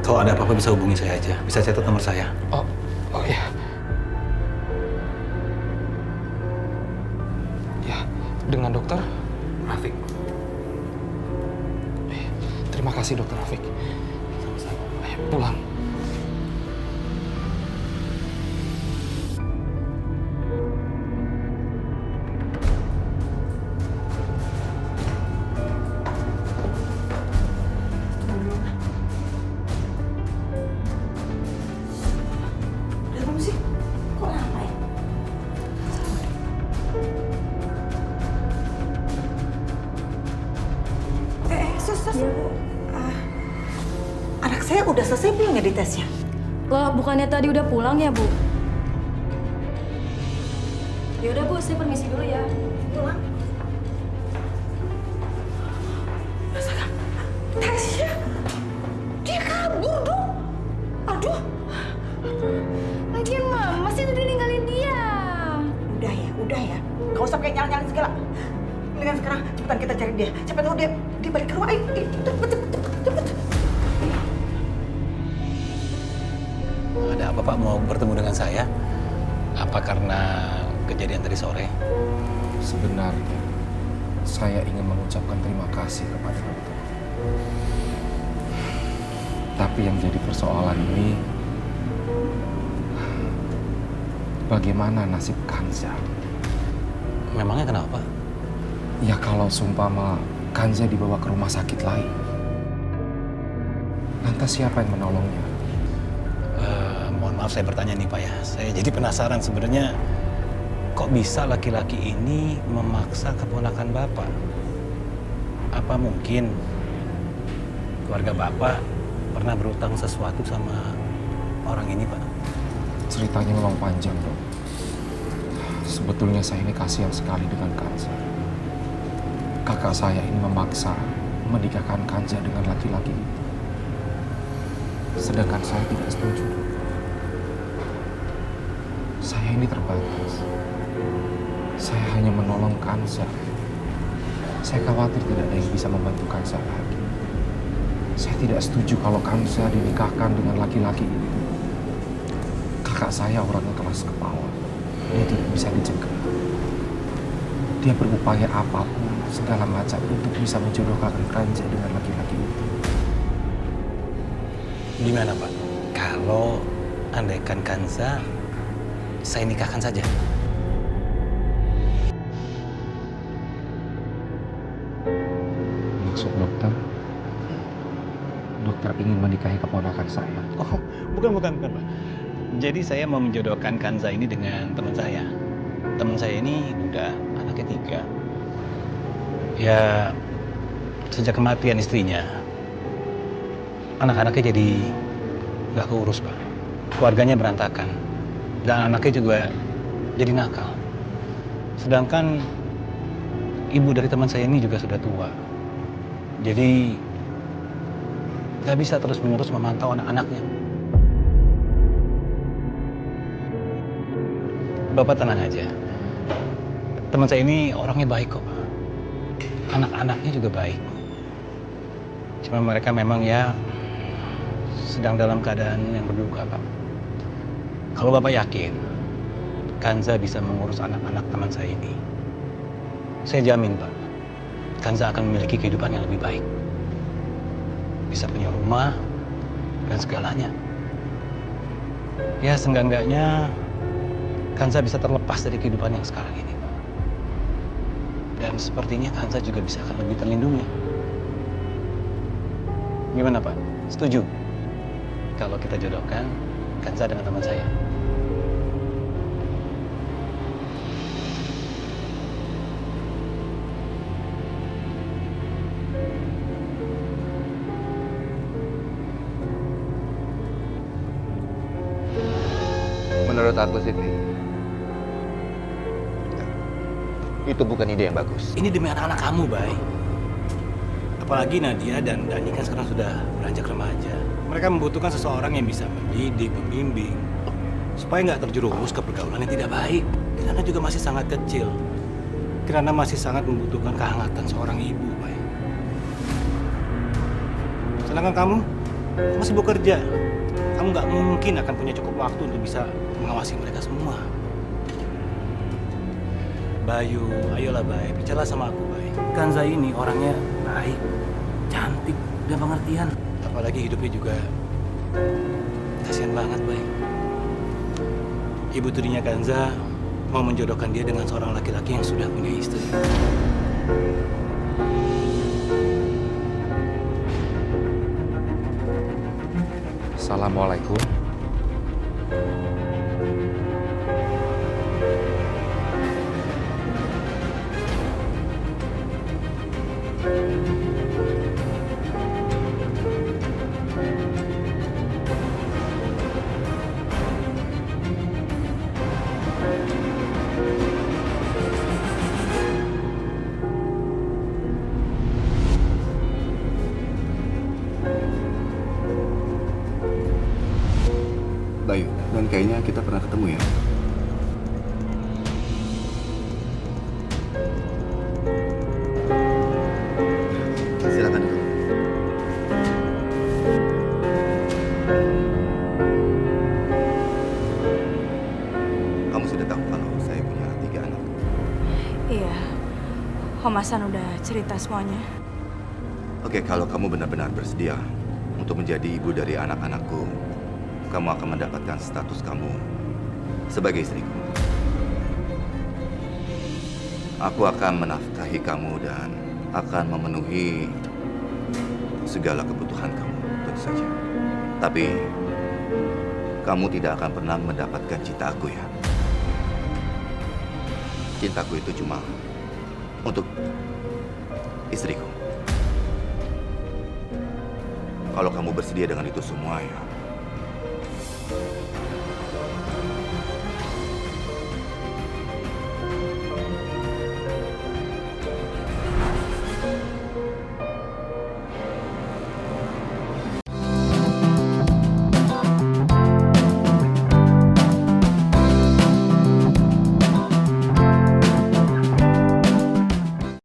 Kalau ada apa-apa bisa hubungi saya aja. Bisa catat nomor saya. Oh ya. Ya, dengan dokter Rafiq. Terima kasih dokter Rafiq. Sama-sama. Ayo pulang. Anak saya udah selesai belum ya di tesnya? Loh, bukannya tadi udah pulang ya, Bu? Ya udah, Bu, saya permisi dulu ya. Pulang. Tesnya? Dia kabur dong. Aduh. Lagian Mama sih tadi ninggalin dia. Udah ya. Gak usah pakai nyala-nyalin segala. Mendingan sekarang cepetan kita cari dia. Cepet tahu dia balik ke rumah. Cepet. Ada apa, Pak? Mau bertemu dengan saya? Apa karena kejadian tadi sore? Sebenarnya saya ingin mengucapkan terima kasih kepada dokter. Tapi yang jadi persoalan ini, bagaimana nasib Kanza? Memangnya kenapa? Ya kalau sumpama Kanza dibawa ke rumah sakit lain, lantas siapa yang menolongnya? Mohon maaf saya bertanya nih, Pak ya. Saya jadi penasaran sebenarnya kok bisa laki-laki ini memaksa keponakan Bapak? Apa mungkin keluarga Bapak pernah berutang sesuatu sama orang ini, Pak? Ceritanya memang panjang, Bro. Sebetulnya saya ini kasihan sekali dengan Kanza. Kakak saya ini memaksa menikahkan Kanza dengan laki-laki itu. Sedangkan saya tidak setuju. Saya ini terbatas. Saya hanya menolong Kanza. Saya khawatir tidak ada yang bisa membantu Kanza lagi. Saya tidak setuju kalau Kanza dinikahkan dengan laki-laki itu. Kakak saya orangnya keras kepala. Dia tidak bisa dicegah. Dia berupaya apapun, segala macam untuk bisa menjodohkan Kanza dengan laki-laki itu. Gimana, Pak? Kalau andaikan Kanza, saya nikahkan saja. Maksud dokter? Dokter ingin menikahi keponakan saya. Oh, bukan, Pak. Jadi saya mau menjodohkan Kanza ini dengan teman saya. Teman saya ini udah anaknya 3. Ya, sejak kematian istrinya, anak-anaknya jadi nggak keurus, Pak. Keluarganya berantakan. Dan anaknya juga jadi nakal. Sedangkan ibu dari teman saya ini juga sudah tua. Jadi nggak bisa terus-menerus memantau anak-anaknya. Bapak tenang aja. Teman saya ini orangnya baik kok, Pak. Anak-anaknya juga baik. Cuma mereka memang ya sedang dalam keadaan yang berduka, Pak. Kalau Bapak yakin Kanza bisa mengurus anak-anak teman saya ini, saya jamin, Pak, Kanza akan memiliki kehidupan yang lebih baik. Bisa punya rumah dan segalanya. Ya, seenggak-enggaknya Kanza bisa terlepas dari kehidupan yang sekarang ini, Pak. Dan sepertinya Kanza juga bisa akan lebih terlindungi. Gimana, Pak? Setuju? Kalau kita jodohkan Kanza dengan teman saya. Menurut aku sih, itu bukan ide yang bagus. Ini demi anak-anak kamu, Bay. Apalagi Nadia dan Dani kan sekarang sudah beranjak remaja. Mereka membutuhkan seseorang yang bisa mendidik, membimbing, supaya nggak terjerumus ke pergaulan yang tidak baik. Kirana juga masih sangat kecil. Kirana masih sangat membutuhkan kehangatan seorang ibu, Bay. Sedangkan kamu masih bekerja. Kamu nggak mungkin akan punya cukup waktu untuk bisa mengawasi mereka semua. Bayu, ayolah Bay, bicaralah sama aku, Bay. Kanza ini orangnya baik, cantik, dan pengertian. Apalagi hidupnya juga kasihan banget, Bay. Ibu tirinya Kanza mau menjodohkan dia dengan seorang laki-laki yang sudah punya istri. Assalamualaikum. Bayu, dan kayaknya kita pernah ketemu ya. Silakan duduk. Kamu sudah tahu kalau saya punya 3 anak? Iya, Om Hasan udah cerita semuanya. Oke, kalau kamu benar-benar bersedia untuk menjadi ibu dari anak-anakku, kamu akan mendapatkan status kamu sebagai istriku. Aku akan menafkahi kamu dan akan memenuhi segala kebutuhan kamu, tentu saja. Tapi, kamu tidak akan pernah mendapatkan cinta aku ya. Cintaku itu cuma untuk istriku. Kalau kamu bersedia dengan itu semua ya,